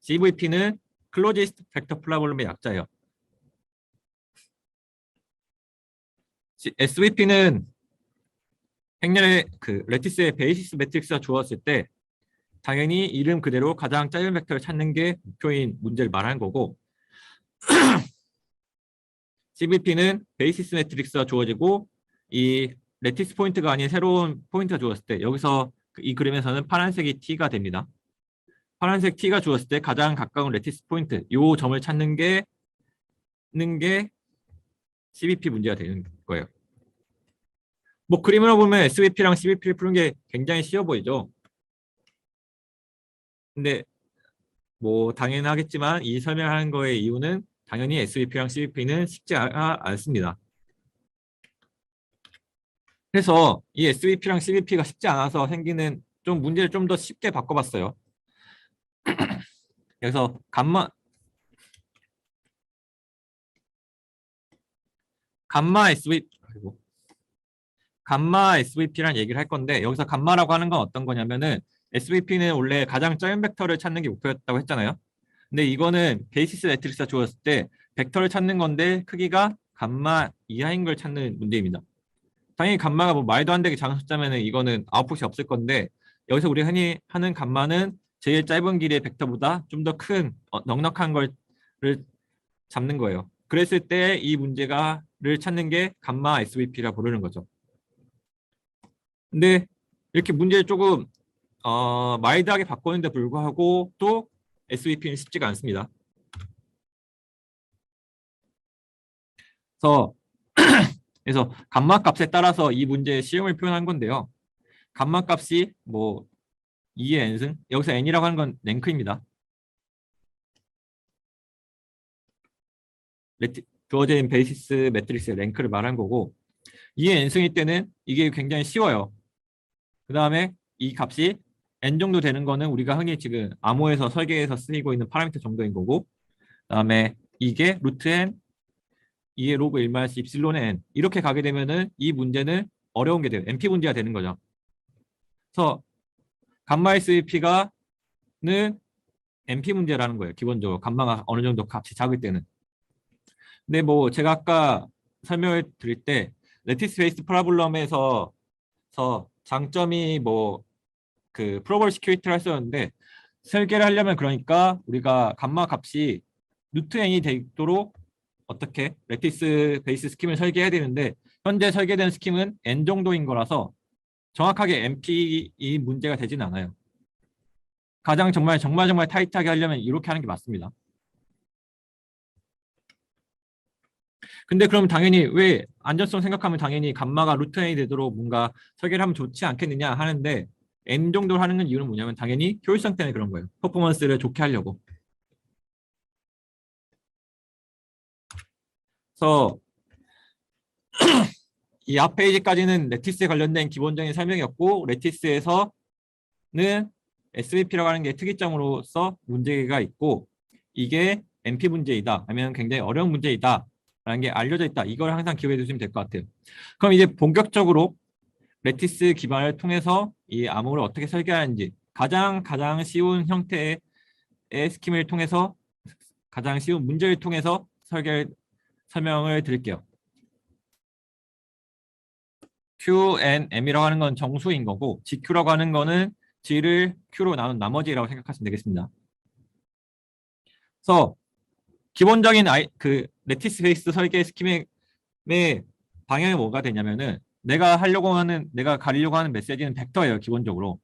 CVP는 Closest Vector Problem의 약자예요. SVP는 행렬의 그 레티스의 베이시스 매트릭스가 주어졌을 때 당연히 이름 그대로 가장 짧은 벡터를 찾는 게 목표인 문제를 말하는 거고 CVP는 베이시스 매트릭스가 주어지고 이 레티스 포인트가 아닌 새로운 포인트가 주어졌을 때 여기서 이 그림에서는 파란색이 T가 됩니다. 파란색 T가 주어졌을 때 가장 가까운 레티스 포인트 이 점을 찾는 게 CVP 문제가 되는 거예요. 뭐 그림으로 보면 SVP랑 CVP를 푸는 게 굉장히 쉬워 보이죠. 근데 뭐 당연하겠지만 이 설명하는 거의 이유는 당연히 SVP랑 CVP는 쉽지 않습니다. 그래서 이 SVP랑 CVP가 쉽지 않아서 생기는 좀 문제를 좀 더 쉽게 바꿔봤어요. 그래서 감마 SVP란 얘기를 할 건데 여기서 감마라고 하는 건 어떤 거냐면은 SVP는 원래 가장 짧은 벡터를 찾는 게 목표였다고 했잖아요. 근데 이거는 베이시스 매트릭스가 주었을 때 벡터를 찾는 건데 크기가 감마 이하인 걸 찾는 문제입니다. 당연히 감마가 뭐 말도 안 되게 작은 숫자면은 이거는 아웃풋이 없을 건데 여기서 우리 흔히 하는 감마는 제일 짧은 길이의 벡터보다 좀 더 큰 넉넉한 걸 잡는 거예요. 그랬을 때 이 문제가를 찾는 게 감마 SVP라 부르는 거죠. 근데 이렇게 문제를 조금 마일드하게 바꾸는데 불구하고 또 SVP는 쉽지가 않습니다. 그래서 그래서 감마 값에 따라서 이 문제의 시험을 표현한 건데요. 감마 값이 뭐 2의 n승 여기서 n이라고 하는 건 랭크입니다. 주어진 베이시스 매트릭스의 랭크를 말한 거고 2의 n승일 때는 이게 굉장히 쉬워요. 그 다음에 이 값이 n 정도 되는 거는 우리가 흔히 지금 암호에서 설계에서 쓰이고 있는 파라미터 정도인 거고 그 다음에 이게 루트 n 2의 로그 1 마이너스 입실론의 n 이렇게 가게 되면은 이 문제는 어려운 게 돼요. NP 문제가 되는 거죠. 그래서 감마 SVP가는 NP 문제라는 거예요. 기본적으로 감마가 어느 정도 값이 작을 때는. 근데 뭐 제가 아까 설명을 드릴 때 레티스 베이스드 프로블럼에서 장점이 뭐 그 프로벌 시큐리티를 할 수 있는데 설계를 하려면 그러니까 우리가 감마 값이 루트 n이 되도록 어떻게 레티스 베이스 스킴을 설계해야 되는데 현재 설계된 스킴은 n 정도인 거라서 정확하게 NP 이 문제가 되지는 않아요. 가장 정말 타이트하게 하려면 이렇게 하는 게 맞습니다. 근데 그럼 당연히 왜 안전성 생각하면 당연히 감마가 루트 n이 되도록 뭔가 설계를 하면 좋지 않겠느냐 하는데 n 정도로 하는 이유는 뭐냐면 당연히 효율성 때문에 그런 거예요. 퍼포먼스를 좋게 하려고. 그래서 이 앞 페이지까지는 레티스에 관련된 기본적인 설명이었고 레티스에서는 SVP라고 하는 게 특이점으로서 문제가 있고 이게 NP 문제이다 아니면 굉장히 어려운 문제이다 라는 게 알려져 있다. 이걸 항상 기억해 두시면 될 것 같아요. 그럼 이제 본격적으로 레티스 기반을 통해서 이 암호를 어떻게 설계하는지 가장 쉬운 형태의 스킴을 통해서 가장 쉬운 문제를 통해서 설명을 드릴게요. Q, N, M이라고 하는 건 정수인 거고 GQ라고 하는 거는 G를 Q로 나눈 나머지라고 생각하시면 되겠습니다. 그래서 기본적인 레티스 베이스 설계 스킴의 방향이 뭐가 되냐면은 내가 가리려고 하는 메시지는 벡터예요. 기본적으로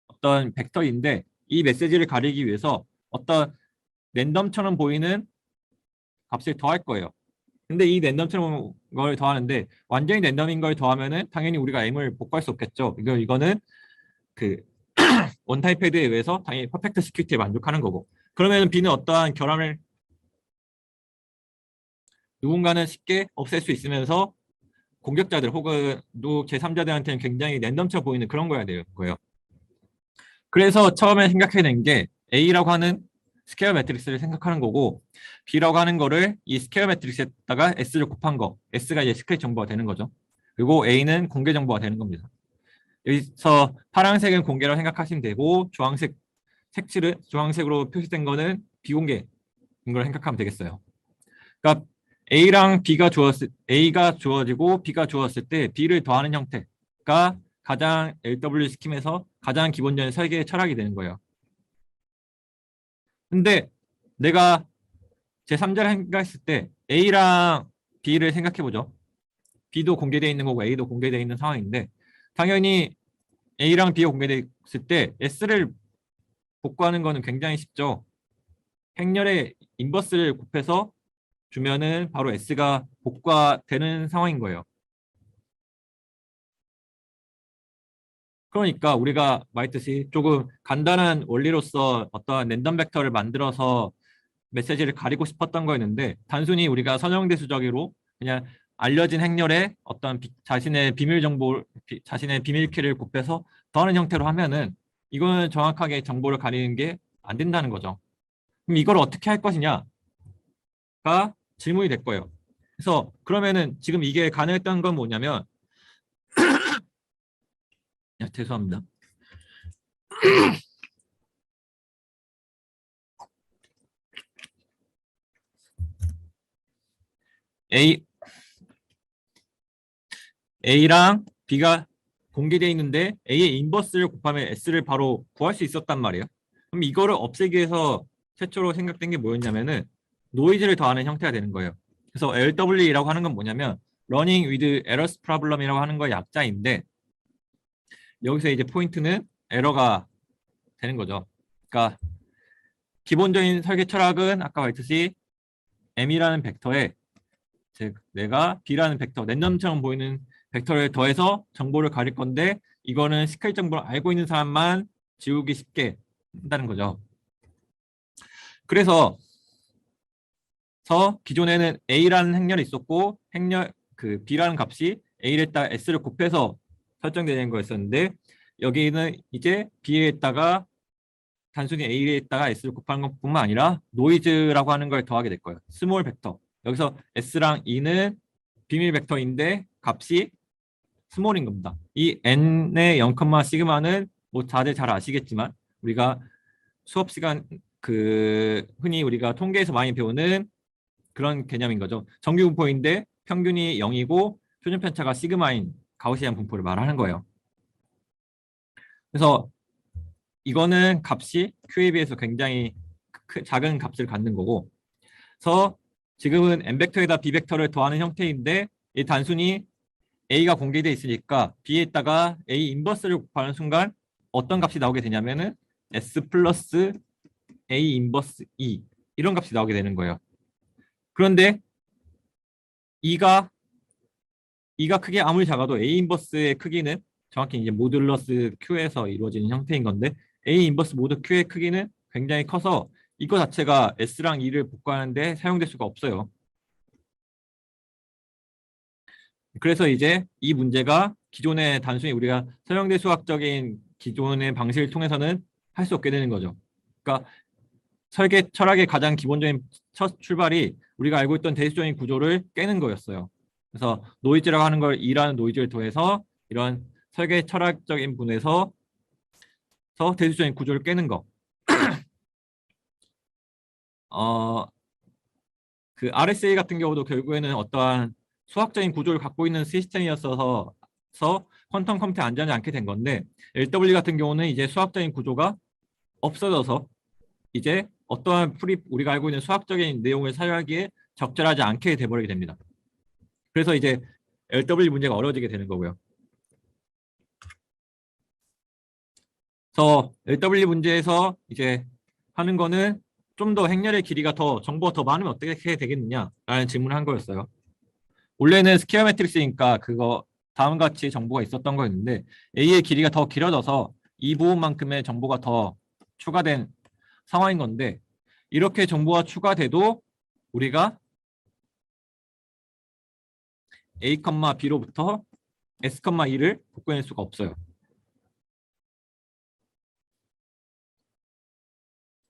어떤 벡터인데 이 메시지를 가리기 위해서 어떤 랜덤처럼 보이는 값을 더할 거예요. 근데 이 랜덤처럼 걸 더하는데 완전히 랜덤인 걸 더하면은 당연히 우리가 M을 복구할 수 없겠죠. 이거는 그 원타임 패드에 의해서 당연히 퍼펙트 시큐리티에 만족하는 거고, 그러면 B는 어떠한 결함을 누군가는 쉽게 없앨 수 있으면서 공격자들 혹은 제3자들한테는 굉장히 랜덤처럼 보이는 그런 거야 돼요. 그래서 처음에 생각해낸 게 A라고 하는 스퀘어 매트릭스를 생각하는 거고, B라고 하는 거를 이 스퀘어 매트릭스에다가 S를 곱한 거, S가 이제 시크릿 정보가 되는 거죠. 그리고 A는 공개 정보가 되는 겁니다. 여기서 파란색은 공개라고 생각하시면 되고, 주황색으로 표시된 거는 비공개인 걸 생각하면 되겠어요. 그러니까 A가 주어지고 B가 주었을 때 B를 더하는 형태가 가장 LW 스킴에서 가장 기본적인 설계의 철학이 되는 거예요. 근데 내가 제3자를 생각했을 때 A랑 B를 생각해보죠. B도 공개되어 있는 거고 A도 공개되어 있는 상황인데 당연히 A랑 B가 공개되어 있을 때 S를 복구하는 거는 굉장히 쉽죠. 행렬의 인버스를 곱해서 주면은 바로 S가 복구가 되는 상황인 거예요. 그러니까 우리가 말했듯이 조금 간단한 원리로서 어떠한 랜덤 벡터를 만들어서 메시지를 가리고 싶었던 거였는데, 단순히 우리가 선형대수적으로 그냥 알려진 행렬에 어떤 자신의 자신의 비밀키를 곱해서 더하는 형태로 하면은 이거는 정확하게 정보를 가리는 게 안 된다는 거죠. 그럼 이걸 어떻게 할 것이냐가 질문이 될 거예요. 그래서 그러면은 지금 이게 가능했던 건 뭐냐면, 죄송합니다. A, A랑 B가 공개되어 있는데 A의 인버스를 곱하면 S를 바로 구할 수 있었단 말이에요. 그럼 이거를 없애기 위해서 최초로 생각된 게 뭐였냐면은 노이즈를 더하는 형태가 되는 거예요. 그래서 LW라고 하는 건 뭐냐면 Running with Errors Problem이라고 하는 거의 약자인데, 여기서 이제 포인트는 에러가 되는 거죠. 그러니까 기본적인 설계 철학은 아까 말했듯이 M이라는 벡터에 즉 내가 B라는 벡터, 랜덤처럼 보이는 벡터를 더해서 정보를 가릴 건데, 이거는 시크릿 정보를 알고 있는 사람만 지우기 쉽게 한다는 거죠. 그래서 기존에는 A라는 행렬이 있었고 B라는 값이 A에다가 S를 곱해서 설정되는 거였었는데, 여기는 이제 B에다가 단순히 A에다가 S를 곱하는 것뿐만 아니라 노이즈라고 하는 걸 더하게 될 거예요. 스몰 벡터. 여기서 S랑 E는 비밀 벡터인데 값이 스몰인 겁니다. 이 N의 0, 시그마는 뭐 다들 잘 아시겠지만 우리가 수업 시간 흔히 우리가 통계에서 많이 배우는 그런 개념인 거죠. 정규 분포인데 평균이 0이고 표준 편차가 시그마인 가우시안 분포를 말하는 거예요. 그래서 이거는 값이 Q에 비해서 굉장히 작은 값을 갖는 거고, 그래서 지금은 n 벡터에다 b 벡터를 더하는 형태인데 이 단순히 a가 공개되어 있으니까 b에다가 a 인버스를 곱하는 순간 어떤 값이 나오게 되냐면은 s 플러스 a 인버스 2 이런 값이 나오게 되는 거예요. 그런데 2가 크게 아무리 작아도 a 인버스의 크기는 정확히 이제 모듈러스 q에서 이루어지는 형태인 건데, a 인버스 모드 q의 크기는 굉장히 커서 이거 자체가 s랑 2를 복구하는데 사용될 수가 없어요. 그래서 이제 이 문제가 기존의 단순히 우리가 서형대 수학적인 기존의 방식을 통해서는 할 수 없게 되는 거죠. 그러니까 설계 철학의 가장 기본적인 첫 출발이 우리가 알고 있던 대수적인 구조를 깨는 거였어요. 그래서 노이즈라고 하는 걸 E라는 노이즈를 더해서 이런 설계 철학적인 분에서 대수적인 구조를 깨는 거. 그 RSA 같은 경우도 결국에는 어떠한 수학적인 구조를 갖고 있는 시스템이었어서 퀀텀 컴퓨터에 안전하지 않게 된 건데, LW 같은 경우는 이제 수학적인 구조가 없어져서 이제 어떠한 우리가 알고 있는 수학적인 내용을 사용하기에 적절하지 않게 돼버리게 됩니다. 그래서 이제 LW 문제가 어려워지게 되는 거고요. 그래서 LW 문제에서 이제 하는 거는 좀 더 행렬의 길이가 정보가 더 많으면 어떻게 되겠느냐라는 질문을 한 거였어요. 원래는 스퀘어 매트릭스니까 그거 다음과 같이 정보가 있었던 거였는데, A의 길이가 더 길어져서 이 부분만큼의 정보가 더 추가된 상황인 건데, 이렇게 정보가 추가돼도 우리가 A, B로부터 S, E를 복구해낼 수가 없어요.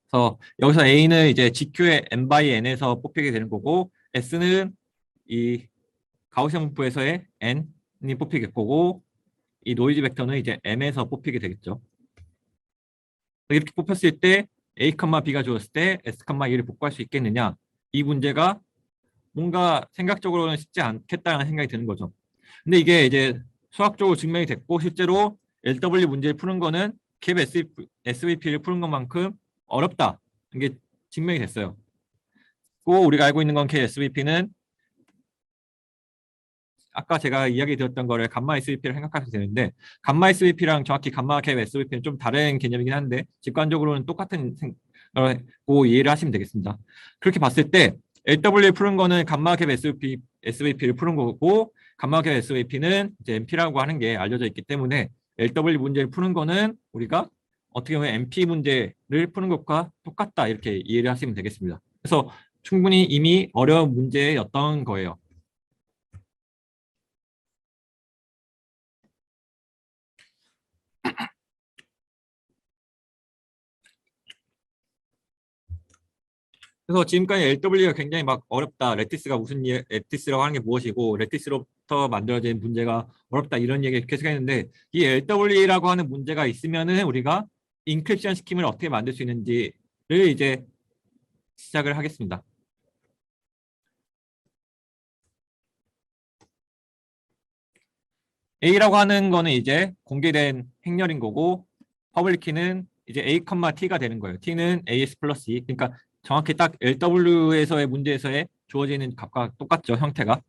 그래서 여기서 A는 이제 GQ의 n by n에서 뽑히게 되는 거고, S는 이 가우시안 분포에서의 n이 뽑히게 거고, 이 노이즈 벡터는 이제 m에서 뽑히게 되겠죠. 이렇게 뽑혔을 때 A, B가 주었을 때 S, E를 복구할 수 있겠느냐? 이 문제가 뭔가 생각적으로는 쉽지 않겠다는 생각이 드는 거죠. 근데 이게 이제 수학적으로 증명이 됐고, 실제로 LW 문제를 푸는 거는 갭 SVP를 푸는 것만큼 어렵다. 이게 증명이 됐어요. 꼭 우리가 알고 있는 건 갭 SVP는 아까 제가 이야기 드렸던 거를 감마 SVP를 생각하셔도 되는데, 감마 SVP랑 정확히 감마 갭 SVP는 좀 다른 개념이긴 한데 직관적으로는 똑같은 거고 이해를 하시면 되겠습니다. 그렇게 봤을 때 LW 푸는 거는 감마 갭 SVP를 푸는 거고, 감마 갭 SVP는 이제 MP라고 하는 게 알려져 있기 때문에 LW 문제를 푸는 거는 우리가 어떻게 보면 MP 문제를 푸는 것과 똑같다, 이렇게 이해를 하시면 되겠습니다. 그래서 충분히 이미 어려운 문제였던 거예요. 그래서 지금까지 LW가 굉장히 막 어렵다. 레티스라고 하는 게 무엇이고, 레티스로부터 만들어진 문제가 어렵다. 이런 얘기 계속 했는데, 이 LW라고 하는 문제가 있으면은 우리가 인크립션 스킴을 어떻게 만들 수 있는지를 이제 시작을 하겠습니다. A라고 하는 거는 이제 공개된 행렬인 거고, 퍼블릭 키는 이제 A, T가 되는 거예요. T는 AS 플러스 E. 그러니까 정확히 딱 LW에서의 문제에서의 주어지는 값과 똑같죠, 형태가.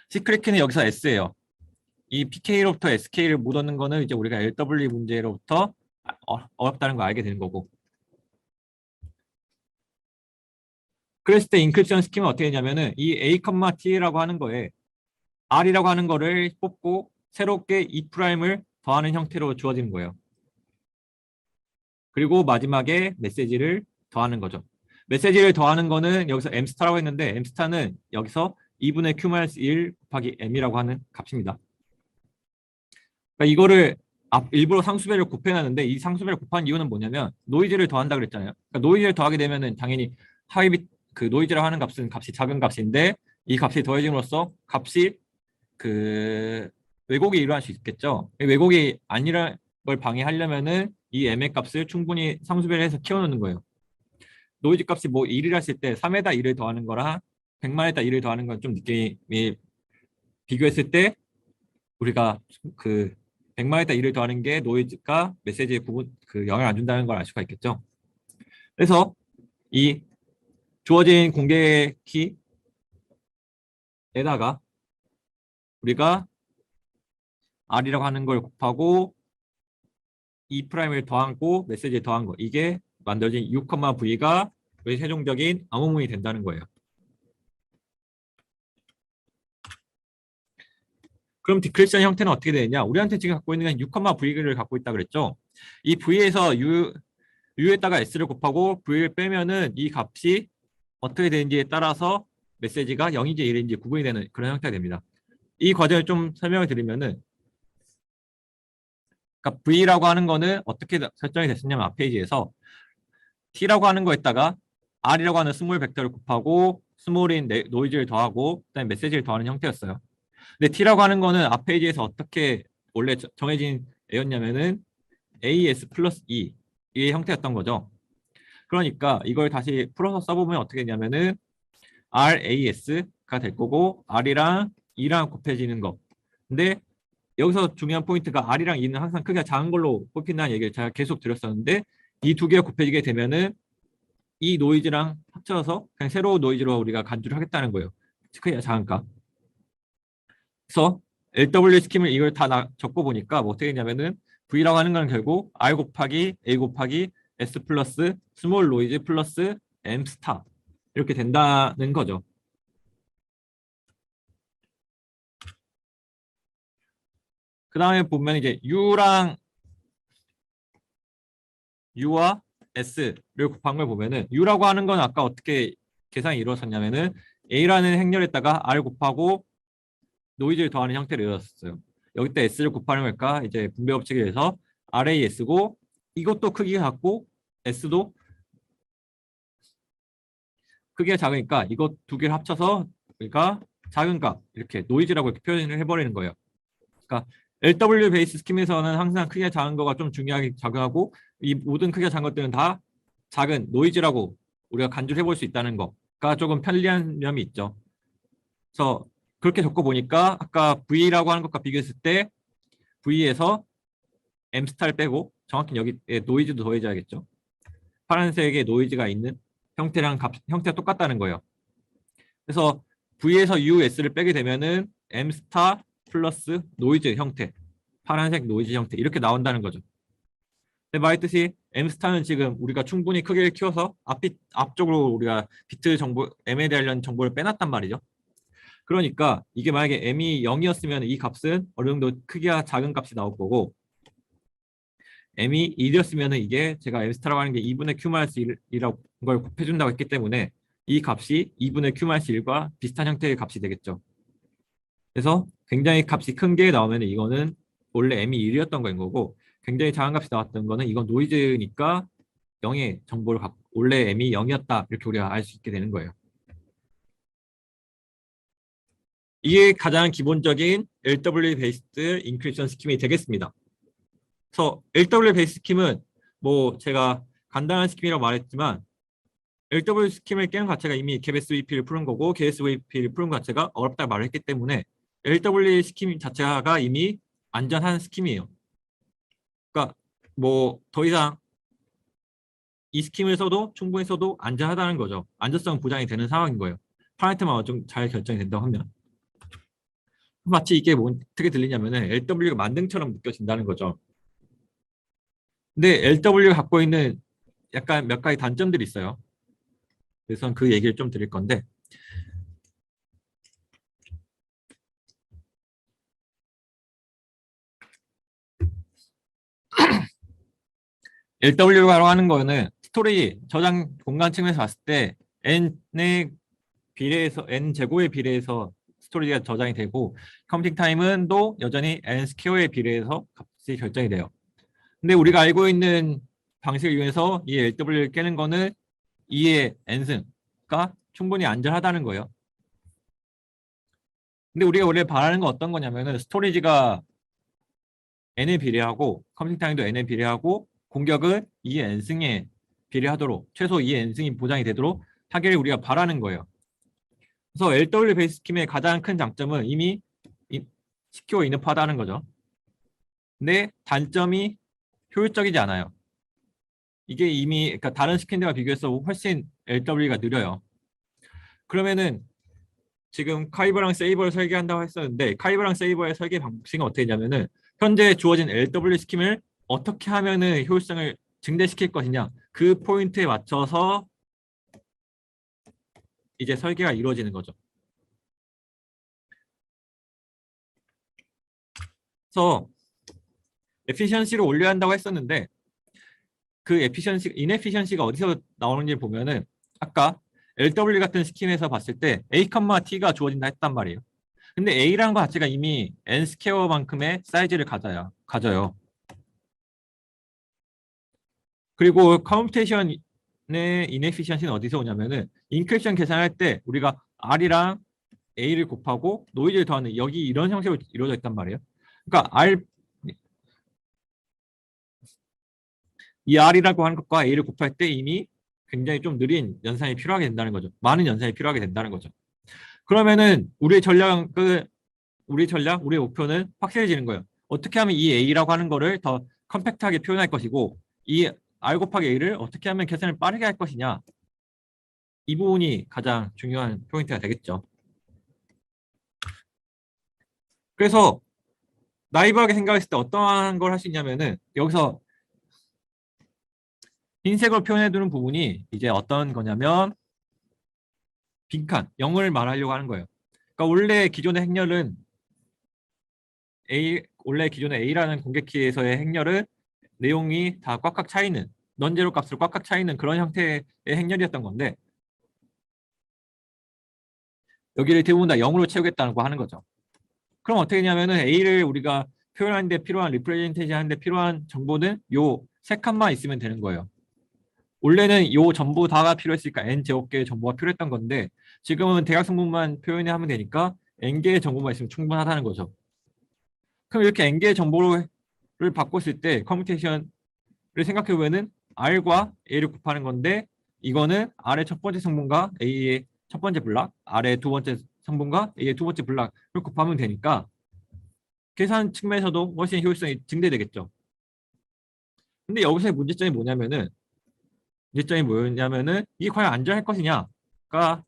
시크릿 키는 여기서 S예요. 이 PK로부터 SK를 못 얻는 거는 이제 우리가 LW 문제로부터 어렵다는 걸 알게 되는 거고. 그랬을 때 인크립션 스키는 어떻게 되냐면은 이 A, T라고 하는 거에 R이라고 하는 거를 뽑고 새롭게 E'을 더하는 형태로 주어지는 거예요. 그리고 마지막에 메시지를 더하는 거죠. 메시지를 더하는 거는 여기서 m스타라고 했는데, m스타는 여기서 2분의 q-1 곱하기 m이라고 하는 값입니다. 그러니까 이거를 일부러 상수배를 곱해놨는데, 이 상수배를 곱한 이유는 뭐냐면 노이즈를 더한다 그랬잖아요. 그러니까 노이즈를 더하게 되면은 당연히 그 노이즈라고 하는 값이 작은 값인데, 이 값이 더해짐으로써 값이 그 왜곡이 일어날 수 있겠죠. 왜곡이 안 일어날 걸 방해하려면은 이 m의 값을 충분히 상수배를 해서 키워놓는 거예요. 노이즈 값이 뭐 1을 했을 때 3에다 1을 더하는 거랑 100만에다 1을 더하는 건 좀 느낌이 비교했을 때 우리가 그 100만에다 1을 더하는 게 노이즈가 메시지에 영향을 안 준다는 걸 알 수가 있겠죠. 그래서 이 주어진 공개 키에다가 우리가 R이라고 하는 걸 곱하고 E'을 더하고 메시지에 더한 거, 이게 만들어진 U, V가 최종적인 암호문이 된다는 거예요. 그럼 디크리션 형태는 어떻게 되느냐? 우리한테 지금 갖고 있는 건 U, V를 갖고 있다 그랬죠. 이 V에서 U에다가 S를 곱하고 V를 빼면은 이 값이 어떻게 되는지에 따라서 메시지가 0인지 1인지 구분이 되는 그런 형태가 됩니다. 이 과정을 좀 설명을 드리면은, 그러니까 V라고 하는 거는 어떻게 설정이 됐었냐면, 앞페이지에서 T라고 하는 거에다가 R이라고 하는 스몰 벡터를 곱하고 스몰인 노이즈를 더하고 그다음에 메시지를 더하는 형태였어요. 근데 T라고 하는 거는 앞페이지에서 어떻게 원래 정해진 애였냐면은 AS 플러스 E 의 형태였던 거죠. 그러니까 이걸 다시 풀어서 써보면 어떻게 되냐면은 RAS가 될 거고 R이랑 E랑 곱해지는 거. 근데 여기서 중요한 포인트가 R이랑 E는 항상 크기가 작은 걸로 뽑힌다는 얘기를 제가 계속 드렸었는데 이 두 개가 곱해지게 되면은 이 노이즈랑 합쳐서 그냥 새로운 노이즈로 우리가 간주를 하겠다는 거예요. 크기가 작으니까. 그래서 LW 스킴을 이걸 다 적고 보니까 뭐 어떻게 되냐면은 V라고 하는 건 결국 R 곱하기 A 곱하기 S 플러스 스몰 노이즈 플러스 M 스타 이렇게 된다는 거죠. 그 다음에 보면 이제 U와 S를 곱한 걸 보면은 U라고 하는 건 아까 어떻게 계산이 이루어졌냐면은 A라는 행렬에다가 R 곱하고 노이즈를 더하는 형태로 이루어졌어요. 여기 때 S를 곱하는 걸까 이제 분배 법칙에 의해서 RAS고 이것도 크기가 같고 S도 크기가 작으니까 이것 두 개를 합쳐서 우리가 작은 값 이렇게 노이즈라고 이렇게 표현을 해버리는 거예요. 그러니까 LW 베이스 스킴에서는 항상 크기가 작은 거가 좀 중요하게 작용하고 이 모든 크기가 작은 것들은 다 작은 노이즈라고 우리가 간주를 해볼 수 있다는 거가 조금 편리한 점이 있죠. 그래서 그렇게 적고 보니까 아까 V라고 하는 것과 비교했을 때 V에서 M 스타를 빼고 정확히 여기에 노이즈도 더해줘야겠죠. 파란색의 노이즈가 있는 형태랑 형태가 똑같다는 거예요. 그래서 V에서 US를 빼게 되면은 M 스타 플러스 노이즈 형태, 파란색 노이즈 형태 이렇게 나온다는 거죠. 근데 말했듯이 M 스타는 지금 우리가 충분히 크기를 키워서 앞쪽으로 우리가 비트 정보 M에 대한 정보를 빼놨단 말이죠. 그러니까 이게 만약에 M이 0이었으면 이 값은 어느 정도 크기가 작은 값이 나올 거고 M이 1이었으면 이게 제가 M 스타라고 하는 게 2분의 Q-1이라고 걸 곱해준다고 했기 때문에 이 값이 2분의 Q-1과 비슷한 형태의 값이 되겠죠. 그래서 굉장히 값이 큰 게 나오면 이거는 원래 M이 1이었던 거인 거고 굉장히 작은 값이 나왔던 거는 이건 노이즈니까 0의 정보를 갖고 원래 M이 0이었다 이렇게 우리가 알 수 있게 되는 거예요. 이게 가장 기본적인 LW 베이스드 인크립션 스킴이 되겠습니다. 그래서 LW 베이스 스킴은 뭐 제가 간단한 스킴이라고 말했지만 LW 스킴을 깨는 자체가 이미 KSVP를 푸는 거고 KSVP를 푸는 자체가 어렵다고 말을 했기 때문에 LW 스킴 자체가 이미 안전한 스킴이에요. 그러니까 뭐 더 이상 이 스킴을 써도 충분히 써도 안전하다는 거죠. 안전성 보장이 되는 상황인 거예요. 파라미터만 좀 잘 결정이 된다고 하면. 마치 이게 뭐 어떻게 들리냐면은 LW가 만등처럼 느껴진다는 거죠. 근데 LW가 갖고 있는 약간 몇 가지 단점들이 있어요. 그래서 그 얘기를 좀 드릴 건데 LW라고 하는 거는 스토리 저장 공간 측면에서 봤을 때 n의 비례해서 n 제곱에 비례해서 스토리지가 저장이 되고 컴퓨팅 타임은 또 여전히 n 스퀘어에 비례해서 값이 결정이 돼요. 근데 우리가 알고 있는 방식을 이용해서 이 LW를 깨는 거는 2의 n승가 충분히 안전하다는 거예요. 근데 우리가 원래 바라는 건 어떤 거냐면은 스토리지가 n에 비례하고 컴퓨팅 타임도 n에 비례하고 공격은 2의 n승에 비례하도록 최소 2의 n승이 보장이 되도록 하기를 우리가 바라는 거예요. 그래서 LW 베이스 스킴의 가장 큰 장점은 이미 시큐어 이너프하다는 거죠. 근데 단점이 효율적이지 않아요. 이게 이미 그러니까 다른 스캔들과 비교해서 훨씬 LW가 느려요. 그러면은 지금 카이버랑 세이버를 설계한다고 했었는데 카이버랑 세이버의 설계 방식은 어떻게 되냐면은 현재 주어진 LW 스킴을 어떻게 하면은 효율성을 증대시킬 것이냐 그 포인트에 맞춰서 이제 설계가 이루어지는 거죠. 그래서 에피션시를 올려야 한다고 했었는데 그 이네피션시가 어디서 나오는지 보면은 아까 LW 같은 스킴에서 봤을 때 A, T가 주어진다 했단 말이에요. 근데 A라는 것 자체가 이미 N 스퀘어만큼의 사이즈를 가져요. 그리고 컴퓨테이션의 이네피션시는 어디서 오냐면은 인크립션 계산할 때 우리가 R이랑 A를 곱하고 노이즈를 더하는 여기 이런 형식으로 이루어져 있단 말이에요. 그러니까 이 R이라고 하는 것과 A를 곱할 때 이미 굉장히 좀 느린 연산이 필요하게 된다는 거죠. 많은 연산이 필요하게 된다는 거죠. 그러면은 우리의 목표는 확실해지는 거예요. 어떻게 하면 이 A라고 하는 거를 더 컴팩트하게 표현할 것이고 이 R 곱하기 A를 어떻게 하면 계산을 빠르게 할 것이냐. 이 부분이 가장 중요한 포인트가 되겠죠. 그래서 나이브하게 생각했을 때 어떠한 걸 할 수 있냐면은 여기서 흰색으로 표현해두는 부분이 이제 어떤 거냐면 빈칸, 0을 말하려고 하는 거예요. 그러니까 원래 기존의 A라는 공개키에서의 행렬은 내용이 다 꽉꽉 차 있는 넌제로 값으로 꽉꽉 차 있는 그런 형태의 행렬이었던 건데 여기를 대부분 다 0으로 채우겠다고 하는 거죠. 그럼 어떻게 되냐면은 A를 우리가 표현하는데 필요한 리프레젠테이션 하는데 필요한 정보는 요 세 칸만 있으면 되는 거예요. 원래는 요 전부 다가 필요했으니까 n 제곱 개의 정보가 필요했던 건데 지금은 대각성분만 표현하면 되니까 n 개의 정보만 있으면 충분하다는 거죠. 그럼 이렇게 n 개의 정보를 바꿨을 때 커뮤니케이션을 생각해 보면은 r과 a를 곱하는 건데 이거는 r의 첫 번째 성분과 a의 첫 번째 블락, r의 두 번째 성분과 a의 두 번째 블락을 곱하면 되니까 계산 측면에서도 훨씬 효율성이 증대되겠죠. 근데 여기서의 문제점이 뭐였냐면은 이게 과연 안전할 것이냐가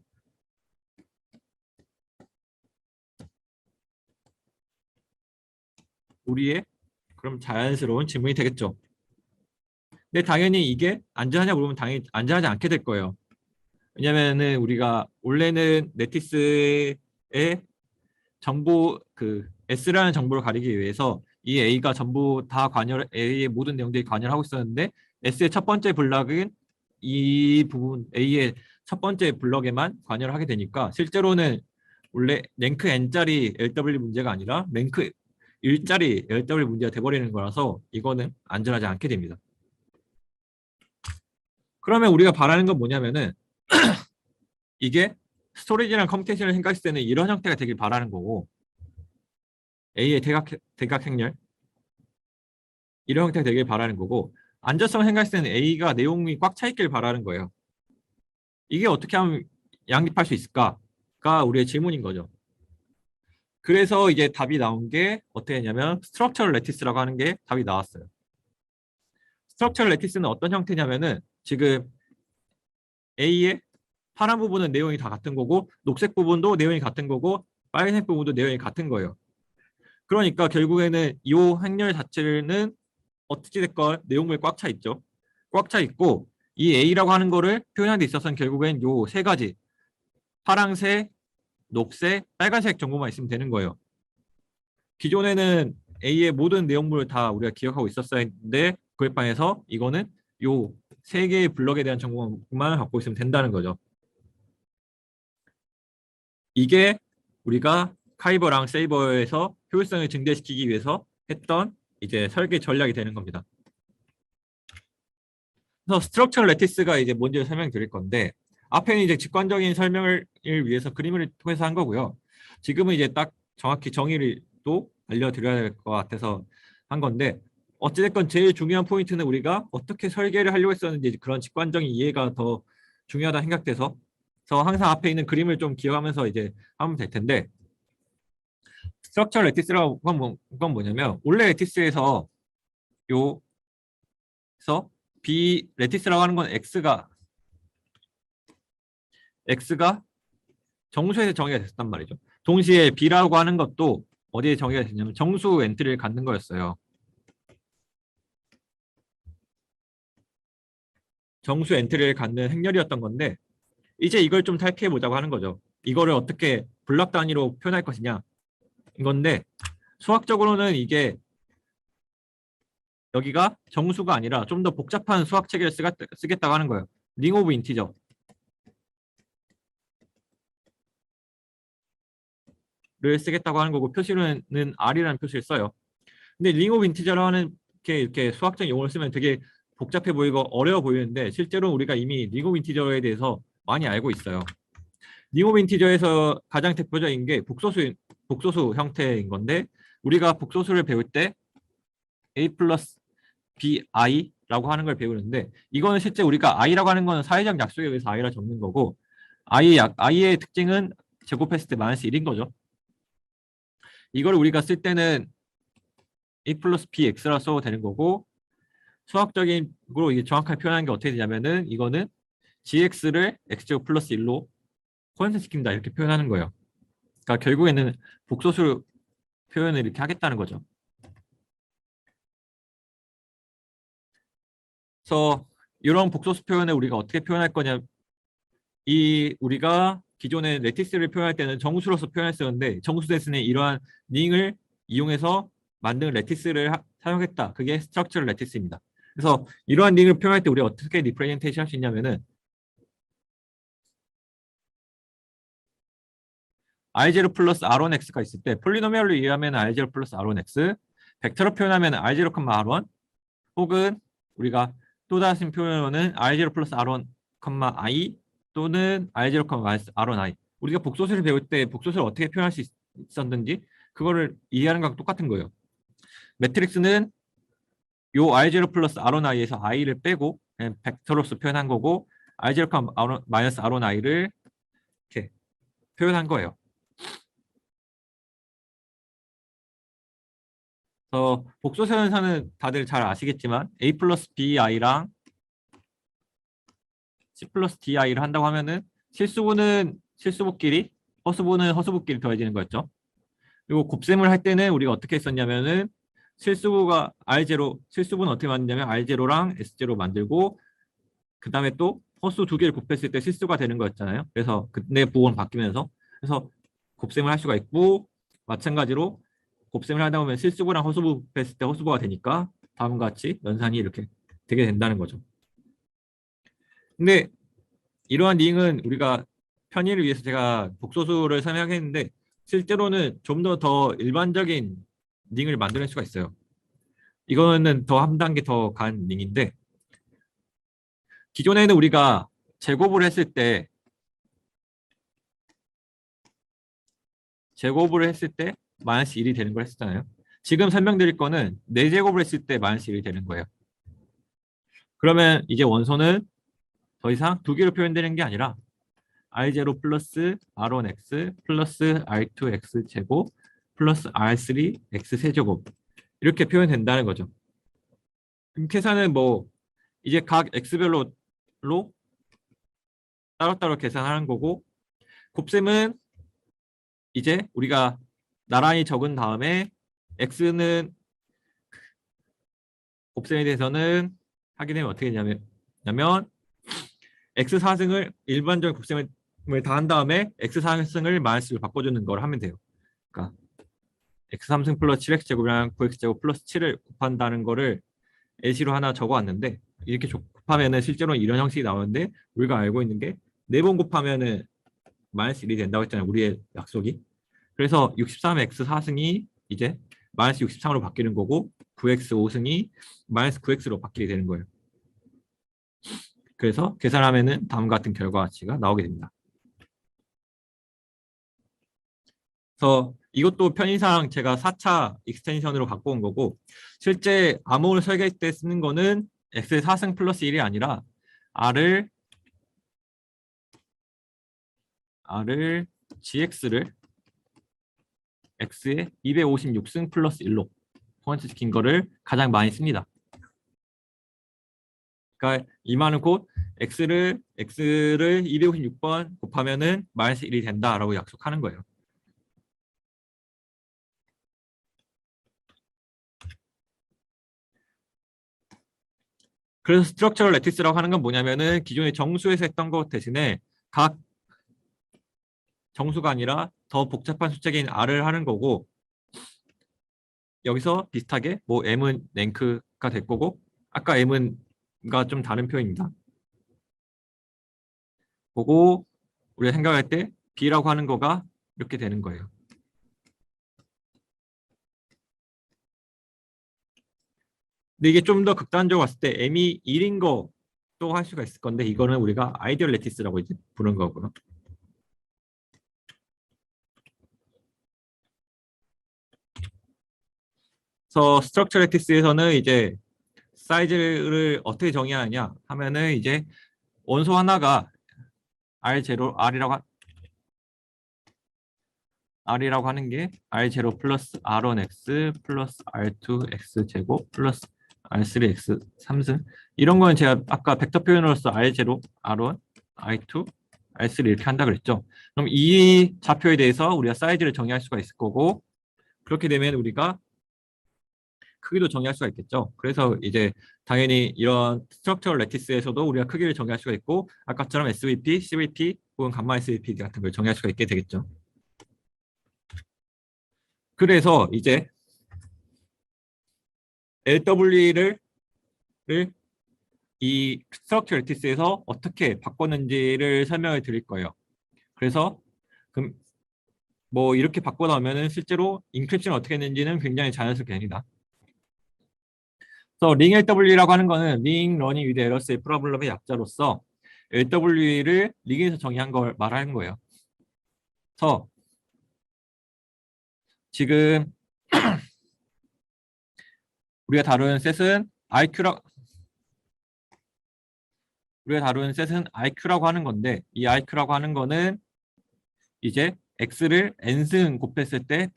우리의 그럼 자연스러운 질문이 되겠죠. 근데 당연히 이게 안전하냐 물으면 당연히 안전하지 않게 될 거예요. 왜냐면은 우리가 원래는 네티스의 정보 S라는 정보를 가리기 위해서 이 A가 전부 다 A의 모든 내용들이 관여를 하고 있었는데 S의 첫 번째 블럭은 이 부분 A의 첫 번째 블럭에만 관여를 하게 되니까 실제로는 원래 랭크 n짜리 LW 문제가 아니라 랭크 1짜리 LW 문제가 돼버리는 거라서 이거는 안전하지 않게 됩니다. 그러면 우리가 바라는 건 뭐냐면은 이게 스토리지랑 컴퓨테이션을 생각했을 때는 이런 형태가 되길 바라는 거고 A의 대각 행렬 이런 형태가 되길 바라는 거고 안전성을 생각했을 때는 A가 내용이 꽉 차 있길 바라는 거예요. 이게 어떻게 하면 양립할 수 있을까가 우리의 질문인 거죠. 그래서 이제 답이 나온 게 어떻게 했냐면 스트럭처럴 레티스라고 하는 게 답이 나왔어요. 스트럭처럴 레티스는 어떤 형태냐면은 지금 A의 파란 부분은 내용이 다 같은 거고 녹색 부분도 내용이 같은 거고 빨간색 부분도 내용이 같은 거예요. 그러니까 결국에는 이 행렬 자체는 어떻게 됐건 내용물이 꽉 차 있죠. 꽉 차 있고 이 A라고 하는 거를 표현하는 데 있어서는 결국엔 요 세 가지 파랑색, 녹색, 빨간색 정보만 있으면 되는 거예요. 기존에는 A의 모든 내용물을 다 우리가 기억하고 있었어야 했는데 그에 반해서 이거는 요 세 개의 블럭에 대한 정보만 갖고 있으면 된다는 거죠. 이게 우리가 카이버랑 세이버에서 효율성을 증대시키기 위해서 했던 이제 설계 전략이 되는 겁니다. 그래서 스트럭처럴 레티스가 이제 뭔지 설명드릴 건데 앞에는 이제 직관적인 설명을 위해서 그림을 통해서 한 거고요. 지금은 이제 딱 정확히 정의를 또 알려드려야 될 것 같아서 한 건데 어찌됐건 제일 중요한 포인트는 우리가 어떻게 설계를 하려고 했었는지 그런 직관적인 이해가 더 중요하다 생각돼서 그래서 항상 앞에 있는 그림을 좀 기억하면서 이제 하면 될 텐데 스트럭처럴 레티스라고 건 뭐냐면 원래 레티스에서 요서 B 레티스라고 하는 건 X가 정수에서 정의가 됐단 말이죠. 동시에 B라고 하는 것도 어디에 정의가 됐냐면 정수 엔트리를 갖는 거였어요. 정수 엔트리를 갖는 행렬이었던 건데 이제 이걸 좀 탈피해 보자고 하는 거죠. 이거를 어떻게 블럭 단위로 표현할 것이냐 이건데 수학적으로는 이게 여기가 정수가 아니라 좀 더 복잡한 수학 체계를 쓰겠다고 하는 거예요. 링 오브 인티저. 를 쓰겠다고 하는 거고 표시는 R이라는 표시를 써요. 근데 링 오브 인티저라고 하는 게 이렇게 수학적 용어를 쓰면 되게 복잡해 보이고 어려워 보이는데 실제로 우리가 이미 링 오브 인티저에 대해서 많이 알고 있어요. 링 오브 인티저에서 가장 대표적인 게 복소수 형태인 건데 우리가 복소수를 배울 때 a 플러스 bi I라고 하는 걸 배우는데 이거는 실제 우리가 I라고 하는 거는 사회적 약속에 의해서 I라 적는 거고 I의 특징은 제곱했을 때 마이너스 1인 거죠. 이걸 우리가 쓸 때는 A 플러스 BX라 써도 되는 거고 수학적으로 이게 정확하게 표현하는 게 어떻게 되냐면은 이거는 GX를 X제곱 플러스 1로 혼합시킨다 이렇게 표현하는 거예요. 그러니까 결국에는 복소수 표현을 이렇게 하겠다는 거죠. 그래서 이런 복소수 표현을 우리가 어떻게 표현할 거냐 우리가 기존에 레티스를 표현할 때는 정수로서 표현했었는데 정수 대신에 이러한 링을 이용해서 만든 레티스를 사용했다. 그게 스트럭처럴 레티스입니다. 그래서 이러한 링을 표현할 때 우리가 어떻게 리프레젠테이션 할 수 있냐면은 I0 플러스 R1X가 있을 때 폴리노미얼로 이해하면 I0 플러스 R1X 벡터로 표현하면 I0, R1 혹은 우리가 또 다른 표현으로는 I0 플러스 R1, I 또는 I0, R1I 우리가 복소수를 배울 때 복소수를 어떻게 표현할 수 있었는지 그거를 이해하는 거랑 똑같은 거예요. 매트릭스는 요 I0 플러스 R1I에서 I를 빼고 그냥 벡터로서 표현한 거고 I0, 마이너스 R1I를 이렇게 표현한 거예요. 복소수 현상은 다들 잘 아시겠지만 A 플러스 BI랑 C 플러스 DI를 한다고 하면은 실수분은 실수분끼리 허수분은 허수분끼리 더해지는 거였죠. 그리고 곱셈을 할 때는 우리가 어떻게 했었냐면은 실수가 R0, 실수분은 어떻게 만드냐면 R0랑 S0 만들고 그 다음에 또 허수 두 개를 곱했을 때 실수가 되는 거였잖아요. 그래서 근데 부호는 바뀌면서 그래서 곱셈을 할 수가 있고 마찬가지로 곱셈을 하다 보면 실수부랑 허수부 곱했을 때 허수부가 되니까 다음과 같이 연산이 이렇게 되게 된다는 거죠. 근데 이러한 링은 우리가 편의를 위해서 제가 복소수를 설명했는데 실제로는 좀 더 일반적인 링을 만들 수가 있어요. 이거는 더 한 단계 더 간 링인데 기존에는 우리가 제곱을 했을 때 마이너스 1이 되는 걸 했었잖아요. 지금 설명드릴 거는 4제곱을 했을 때 마이너스 1이 되는 거예요. 그러면 이제 원소는 더 이상 두 개로 표현되는 게 아니라 I0 플러스 R1X 플러스 R2X 제곱 플러스 R3X 세제곱 이렇게 표현된다는 거죠. 계산은 뭐 이제 각 X별로 따로따로 계산하는 거고 곱셈은 이제 우리가 나란히 적은 다음에 X는 곱셈에 대해서는 하게 되면 어떻게 되냐면 X4승을 일반적인 곱셈을 다 한 다음에 X4승을 마이너스로 바꿔주는 걸 하면 돼요. 그러니까 X3승 플러스 7X제곱이랑 9X제곱 플러스 7을 곱한다는 거를 예시로 하나 적어왔는데 이렇게 곱하면은 실제로 이런 형식이 나오는데 우리가 알고 있는 게 4번 곱하면은 마이너스 1이 된다고 했잖아요. 우리의 약속이. 그래서 63X4승이 이제 마이너스 63으로 바뀌는 거고 9X5승이 마이너스 9X로 바뀌게 되는 거예요. 그래서 계산하면은 다음과 같은 결과치가 나오게 됩니다. 그래서 이것도 편의상 제가 4차 익스텐션으로 갖고 온 거고 실제 암호를 설계할 때 쓰는 거는 X의 4승 플러스 1이 아니라 R을 GX를 X의 256승 플러스 1로 포인트시킨 거를 가장 많이 씁니다. 그러니까 이 말은 곧 X를 256번 곱하면은 마이너스 1이 된다라고 약속하는 거예요. 그래서 스트럭처럴 레티스라고 하는 건 뭐냐면은 기존에 정수에서 했던 것 대신에 각 정수가 아니라 더 복잡한 숫자인 R을 하는 거고 여기서 비슷하게 뭐 M은 랭크가 될 거고 아까 M은가 좀 다른 표현입니다. 보고 우리가 생각할 때 B라고 하는 거가 이렇게 되는 거예요. 근데 이게 좀 더 극단적으로 봤을 때 M이 1인 거또 할 수가 있을 건데 이거는 우리가 아이디얼 레티스라고 이제 부르는 거고요. 그래서 스트럭처 레티스에서는 이제 사이즈를 어떻게 정의하느냐 하면은 이제 원소 하나가 R0, R이라고 하는 게 R0 플러스 R1X 플러스 R2X 제곱 플러스 R3X 3승. 이런 거는 제가 아까 벡터 표현으로서 R0, R1, R2, R3 이렇게 한다 그랬죠. 그럼 이 좌표에 대해서 우리가 사이즈를 정의할 수가 있을 거고, 그렇게 되면 우리가 크기도 정의할 수가 있겠죠. 그래서 이제 당연히 이런 스트럭처럴 레티스에서도 우리가 크기를 정의할 수가 있고, 아까처럼 SVP, CVP 혹은 감마 SVP 같은 걸 정의할 수가 있게 되겠죠. 그래서 이제 LW를 이 스트럭처 레티스에서 어떻게 바꿨는지를 설명을 드릴 거예요. 그래서 그럼 뭐 이렇게 바꿔 나오면은 실제로 인크립션을 어떻게 했는지는 굉장히 자연스럽게 됩니다. 그래서 링 LW라고 하는 거는 링 러닝 위드 에러스의 프로블럼의 약자로서 LW를 링에서 정의한 걸 말하는 거예요. 그래서 지금 우리가 다룬 셋은 IQ라고 하는 건데, 이 IQ라고 하는 거는 이제 x를 n승 곱했을 때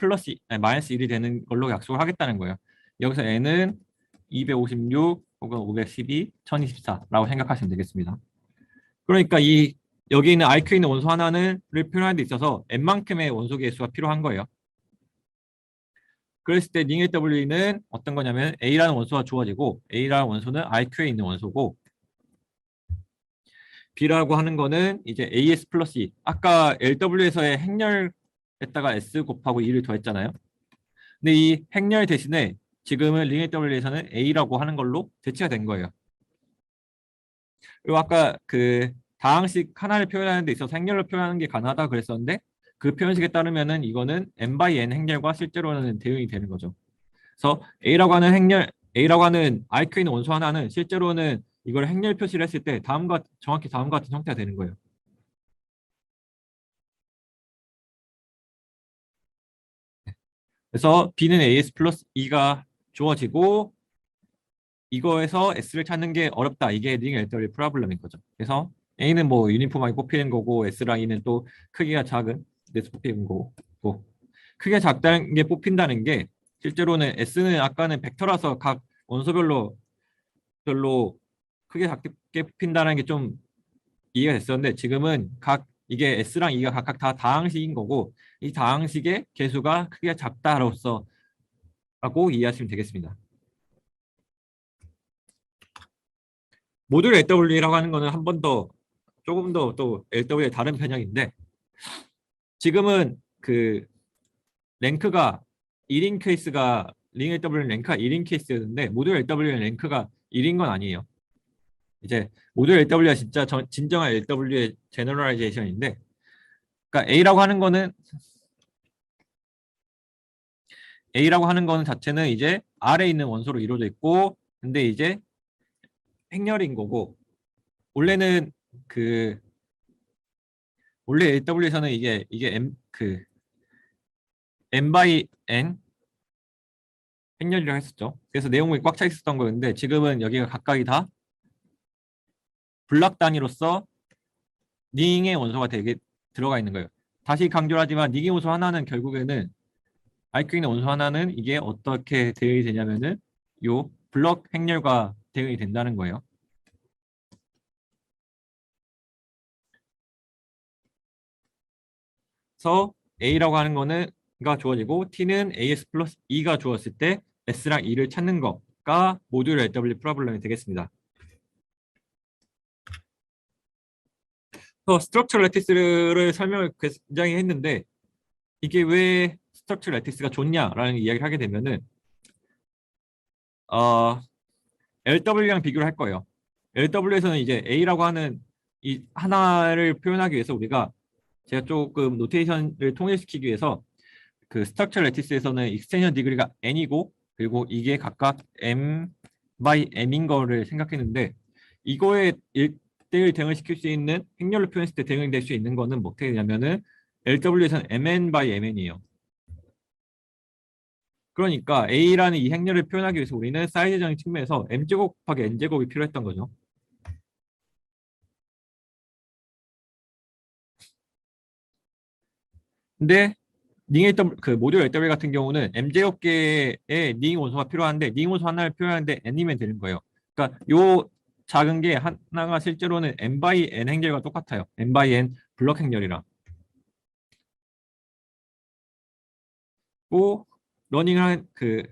마이너스 1이 되는 걸로 약속을 하겠다는 거예요. 여기서 n은 256 혹은 512, 1024라고 생각하시면 되겠습니다. 그러니까 여기 있는 IQ에 있는 원소 하나를 표현하는 데 있어서 n만큼의 원소 개수가 필요한 거예요. 그랬을 때 링 LW는 어떤 거냐면 A라는 원소가 주어지고, A라는 원소는 IQ에 있는 원소고, B라고 하는 거는 이제 AS 플러스 E. 아까 LW에서의 행렬에다가 S 곱하고 2를 더했잖아요. 근데 이 행렬 대신에 지금은 링 LW에서는 A라고 하는 걸로 대체가 된 거예요. 그리고 아까 그 다항식 하나를 표현하는 데 있어서 행렬로 표현하는 게 가능하다 그랬었는데, 그 표현식에 따르면은 이거는 n by n 행렬과 실제로는 대응이 되는 거죠. 그래서 A라고 하는 IQ에 있는 원소 하나는 실제로는 이걸 행렬 표시를 했을 때 정확히 다음과 같은 형태가 되는 거예요. 그래서 B는 AS 플러스 E가 주어지고, 이거에서 S를 찾는 게 어렵다. 이게 링 LW 프로블럼인 거죠. 그래서 A는 뭐 유니폼하게 뽑히는 거고, S랑 E는 또 크기가 작은 데서 뽑히는 거고, 크기가 작다는 게 뽑힌다는 게 실제로는 S는 아까는 벡터라서 각 원소별로 별로 크게 작게 뽑힌다는 게 좀 이해가 됐었는데, 지금은 이게 S랑 E가 각각 다 다항식인 거고, 이 다항식의 개수가 크기가 작다로서 라고 이해하시면 되겠습니다. 모듈 LW라고 하는 거는 조금 더 또 LW의 다른 편형인데, 지금은 그 랭크가 1인 케이스가 링 LW 랭크가 1인 케이스였는데, 모듈 LW의 랭크가 1인 건 아니에요. 이제 모듈 LW가 진짜 진정한 LW의 제너럴라이제이션인데, 그러니까 A라고 하는 거는 자체는 이제 R에 있는 원소로 이루어져 있고, 근데 이제 행렬인 거고, 원래는 원래 LW에서는 이게 n by n 행렬이라고 했었죠. 그래서 내용물이 꽉 차 있었던 거였는데, 지금은 여기가 각각이 다 블락 단위로서 링의 원소가 되게 들어가 있는 거예요. 다시 강조하지만 링의 원소 하나는 결국에는 IQ 있는 원소 하나는 이게 어떻게 대응이 되냐면은 요 블럭 행렬과 대응이 된다는 거예요. 그래서 A라고 하는 거는가 주어지고, T는 AS 플러스 E가 주었을 때 S랑 E를 찾는 거가 모듈 LW 프로블럼이 되겠습니다. 그래서 스트럭처 레티스를 설명을 굉장히 했는데, 이게 왜 스트럭처 레티스가 좋냐라는 이야기를 하게 되면은 LW랑 비교를 할 거예요. LW에서는 이제 A라고 하는 이 하나를 표현하기 위해서 제가 조금 노테이션을 통일시키기 위해서 그 스트럭처 레티스에서는 익스텐션 디그리가 n이고, 그리고 이게 각각 m by m인 거를 생각했는데, 이거에 1대1 대응을 시킬 수 있는 행렬로 표현했을 때 대응이 될 수 있는 거는 뭐 어떻게 되냐면은 LW에서는 mn by mn이에요. 그러니까 A라는 이 행렬을 표현하기 위해서 우리는 사이즈적인 측면에서 m제곱 곱하기 n제곱이 필요했던 거죠. 근데 그 모듈 LW 같은 경우는 m제곱 개의 링 원소가 필요한데 링 원소 하나를 표현하는데 n이면 되는 거예요. 그러니까 요 작은 게 하나가 실제로는 n by n 행렬과 똑같아요. n by n 블럭 행렬이랑. 또 러닝한 그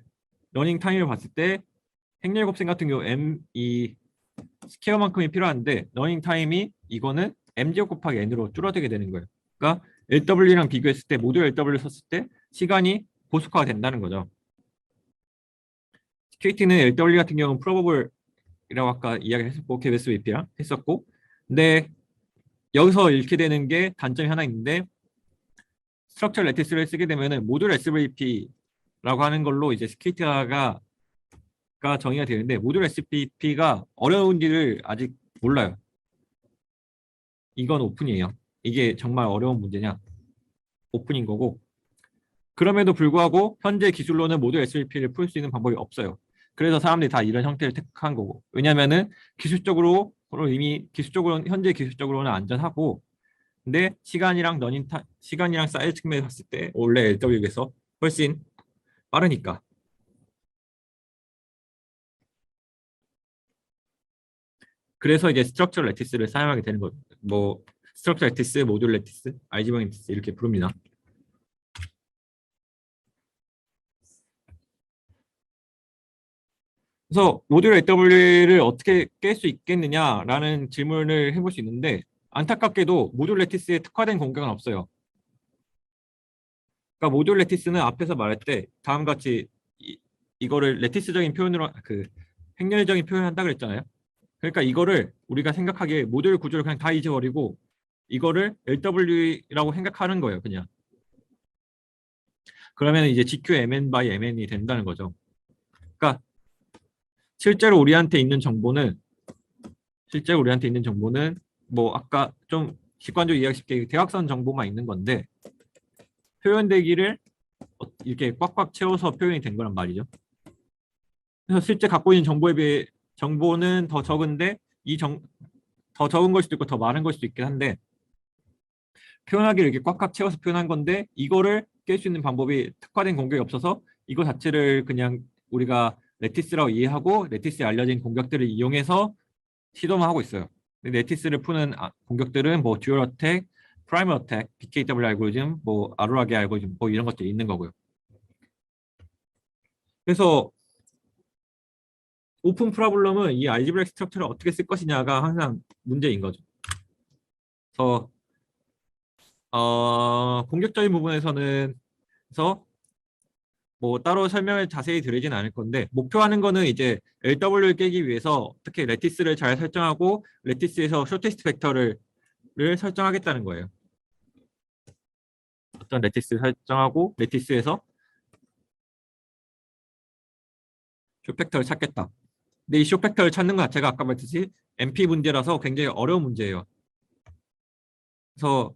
러닝 타임을 봤을 때 행렬 곱셈 같은 경우 m 이 스퀘어만큼이 필요한데 러닝 타임이 이거는 m제곱 곱하기 n으로 줄어들게 되는 거예요. 그러니까 LW랑 비교했을 때 모듈 LW 썼을 때 시간이 고속화가 된다는 거죠. KT는 LW 같은 경우는 프로버블이라고 아까 이야기했었고 KBSVP랑 했었고 근데 여기서 잃게 되는 게 단점이 하나 있는데 스트럭처 레티스를 쓰게 되면은 모듈 SVP라고 하는 걸로 이제 KT가 정의가 되는데 모듈 SVP가 어려운지를 아직 몰라요. 이건 오픈이에요. 이게 정말 어려운 문제냐? 오픈인 거고. 그럼에도 불구하고 현재 기술로는 모듈 SVP를 풀 수 있는 방법이 없어요. 그래서 사람들이 다 이런 형태를 택한 거고. 왜냐면은 기술적으로 이미 현재 기술적으로는 안전하고 근데 시간이랑 사이즈 측면에서 봤을 때 원래 LW에서 훨씬 빠르니까. 그래서 이제 스트럭처 레티스를 사용하게 되는 거. 뭐 스트럭처 레티스, 모듈 레티스, 알지방 레티스 이렇게 부릅니다. 그래서 모듈 AW를 어떻게 깰 수 있겠느냐라는 질문을 해볼 수 있는데 안타깝게도 모듈 레티스에 특화된 공격은 없어요. 그러니까 모듈 레티스는 앞에서 말할 때 다음과 같이 이거를 레티스적인 표현으로 행렬적인 표현을 한다 그랬잖아요. 그러니까 이거를 우리가 생각하기에 모듈 구조를 그냥 다 잊어버리고 이거를 LW라고 생각하는 거예요, 그냥. 그러면 이제 GQMN by MN이 된다는 거죠. 그러니까 실제로 우리한테 있는 정보는 뭐 아까 좀 직관적으로 이해하기 쉽게 대각선 정보만 있는 건데 표현되기를 이렇게 꽉꽉 채워서 표현이 된 거란 말이죠. 그래서 실제 갖고 있는 정보에 비해 정보는 더 적은데 더 적은 걸 수도 있고 더 많은 걸 수도 있긴 한데 표현하기를 이렇게 꽉꽉 채워서 표현한 건데 이거를 깰 수 있는 방법이 특화된 공격이 없어서 이거 자체를 그냥 우리가 레티스라고 이해하고 레티스에 알려진 공격들을 이용해서 시도만 하고 있어요. 레티스를 푸는 공격들은 뭐 듀얼 어택, 프라이머 어택, BKW 알고리즘, 뭐 아루라기 알고리즘 뭐 이런 것들이 있는 거고요. 그래서 오픈 프로블럼은 이 알지브렉 스트럭처를 어떻게 쓸 것이냐가 항상 문제인 거죠. 그래서 공격적인 부분에서는 그래서 뭐 따로 설명을 자세히 드리진 않을 건데 목표하는 거는 이제 LW를 깨기 위해서 어떻게 레티스를 잘 설정하고 레티스에서 쇼테스트 벡터를 설정하겠다는 거예요. 어떤 레티스 설정하고 레티스에서 쇼팩터를 찾겠다. 근데 이 쇼팩터를 찾는 것 자체가 아까 말했듯이 MP 문제라서 굉장히 어려운 문제예요. 그래서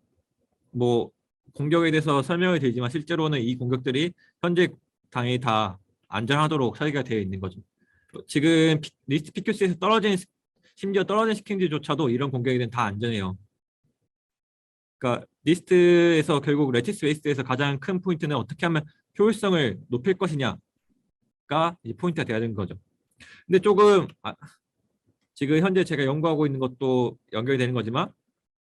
뭐 공격에 대해서 설명을 드리지만 실제로는 이 공격들이 현재 당연히 다 안전하도록 설계가 되어 있는 거죠. 지금 리스트 PQC에서 심지어 떨어진 스킨들조차도 이런 공격에 대한 다 안전해요. 그러니까 리스트에서 결국 레티스 베이스에서 가장 큰 포인트는 어떻게 하면 효율성을 높일 것이냐가 이제 포인트가 되어야 되는 거죠. 근데 조금 지금 현재 제가 연구하고 있는 것도 연결이 되는 거지만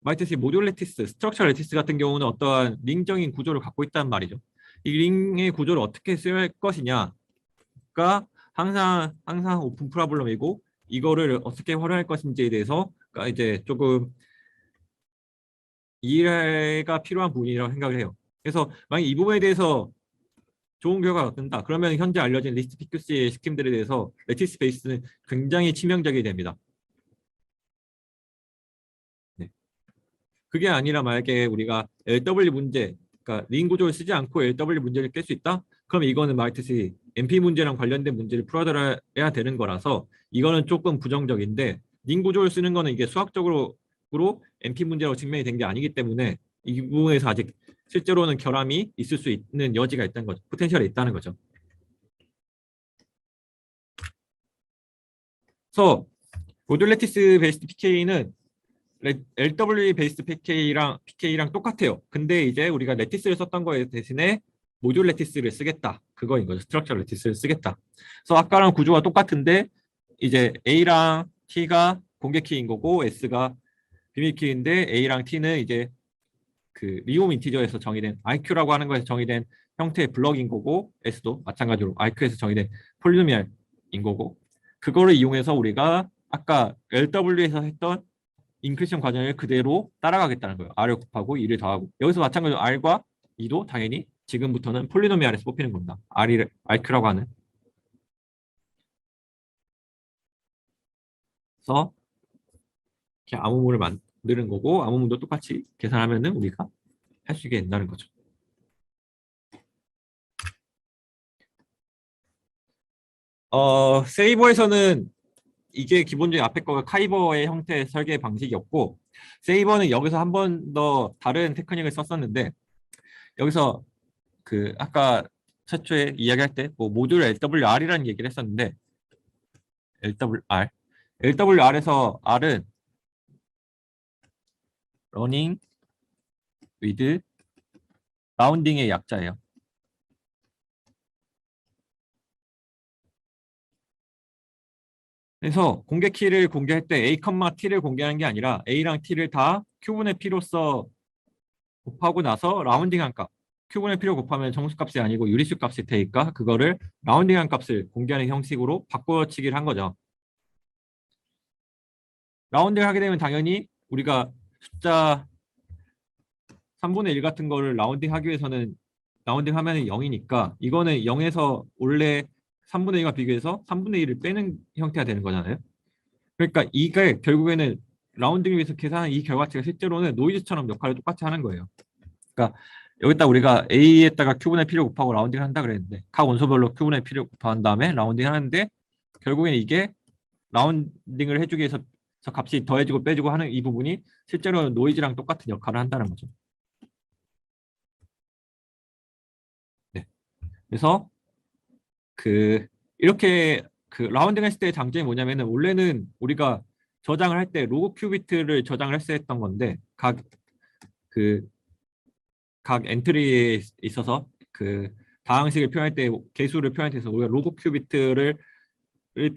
말했듯이 모듈 레티스, 스트럭처 레티스 같은 경우는 어떠한 링적인 구조를 갖고 있단 말이죠. 이 링의 구조를 어떻게 쓸 것이냐가 항상 오픈 프로블럼이고 이거를 어떻게 활용할 것인지에 대해서 이제 조금 이해가 필요한 부분이라고 생각을 해요. 그래서 만약 이 부분에 대해서 좋은 결과가 얻는다. 그러면 현재 알려진 리스트 PQC 스킴들에 대해서 레티스 베이스는 굉장히 치명적이 됩니다. 네. 그게 아니라 만약에 우리가 LW 문제, 그러니까 링 구조를 쓰지 않고 LW 문제를 깰 수 있다? 그럼 이거는 말했듯이 MP 문제랑 관련된 문제를 풀어들어야 되는 거라서 이거는 조금 부정적인데 링 구조를 쓰는 거는 이게 수학적으로 MP 문제로 증명이 된 게 아니기 때문에 이 부분에서 아직 실제로는 결함이 있을 수 있는 여지가 있다는 거죠. 포텐셜이 있다는 거죠. 그래서 모듈 레티스 베이스드 PK는 LW 베이스드 PK랑 똑같아요. 근데 이제 우리가 레티스를 썼던 거에 대신에 모듈 레티스를 쓰겠다. 그거인 거죠. 스트럭처 레티스를 쓰겠다. 그래서 아까랑 구조가 똑같은데 이제 A랑 T가 공개 키인 거고 S가 비밀 키인데 A랑 T는 이제 그 리움 인티저에서 정의된 IQ라고 하는 거에서 정의된 형태의 블럭인 거고 S도 마찬가지로 IQ에서 정의된 폴리노미알인 거고 그거를 이용해서 우리가 아까 LW에서 했던 인크리션 과정을 그대로 따라가겠다는 거예요. R을 곱하고 2를 더하고 여기서 마찬가지로 R과 2도 당연히 지금부터는 폴리노미알에서 뽑히는 겁니다. RQ라고 하는. 그래서 이렇게 암호문을 만드는 거고 암호문도 똑같이 계산하면은 우리가 할 수 있게 된다는 거죠. 세이버에서는 이게 기본적인 앞에 거가 카이버의 형태의 설계 방식이었고 세이버는 여기서 한 번 더 다른 테크닉을 썼었는데 여기서 그 아까 최초에 이야기할 때 뭐 모듈 LWR이라는 얘기를 했었는데 LWR에서 R은 러닝 with 라운딩의 약자예요. 그래서 공개 키를 공개할 때 A, T를 공개하는 게 아니라 A랑 T를 다 Q분의 P로서 곱하고 나서 라운딩한 값. Q분의 P로 곱하면 정수값이 아니고 유리수 값이 되니까 그거를 라운딩한 값을 공개하는 형식으로 바꿔치기를 한 거죠. 라운딩 하게 되면 당연히 우리가 숫자 3분의 1 같은 거를 라운딩 하기 위해서는 라운딩 하면 0이니까 이거는 0에서 원래 3분의 2과 비교해서 3분의 1을 빼는 형태가 되는 거잖아요. 그러니까 이게 결국에는 라운딩을 위해서 계산한 이 결과치가 실제로는 노이즈처럼 역할을 똑같이 하는 거예요. 그러니까 여기다 우리가 A에다가 Q분의 P를 곱하고 라운딩을 한다 그랬는데 각 원소별로 Q분의 P를 곱한 다음에 라운딩 하는데 결국에는 이게 라운딩을 해주기 위해서 값이 더해지고 빼지고 하는 이 부분이 실제로 노이즈랑 똑같은 역할을 한다는 거죠. 네. 그래서 이렇게 라운딩 했을 때의 장점이 뭐냐면은 원래는 우리가 저장을 할 때 로그 큐비트를 저장을 했어야 했던 건데 각 엔트리에 있어서 그 다항식을 표현할 때 개수를 표현할 때 우리가 로그 큐비트를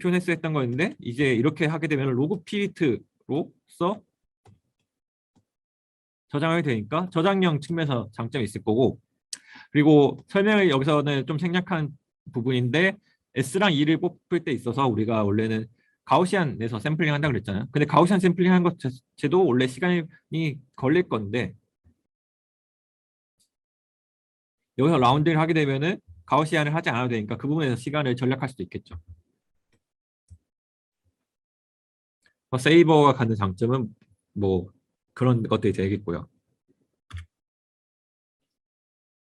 표현했어야 했던 거였는데 이제 이렇게 하게 되면 로그 피비트로서 저장하게 되니까 저장량 측면에서 장점이 있을 거고 그리고 설명을 여기서는 좀 생략한 부분인데 S랑 E를 뽑을 때 있어서 우리가 원래는 가우시안에서 샘플링 한다고 그랬잖아요. 근데 가우시안 샘플링 한 것 자체도 원래 시간이 걸릴 건데 여기서 라운딩을 하게 되면은 가우시안을 하지 않아도 되니까 그 부분에서 시간을 절약할 수도 있겠죠. 세이버가 갖는 장점은 뭐 그런 것들이 되겠고요.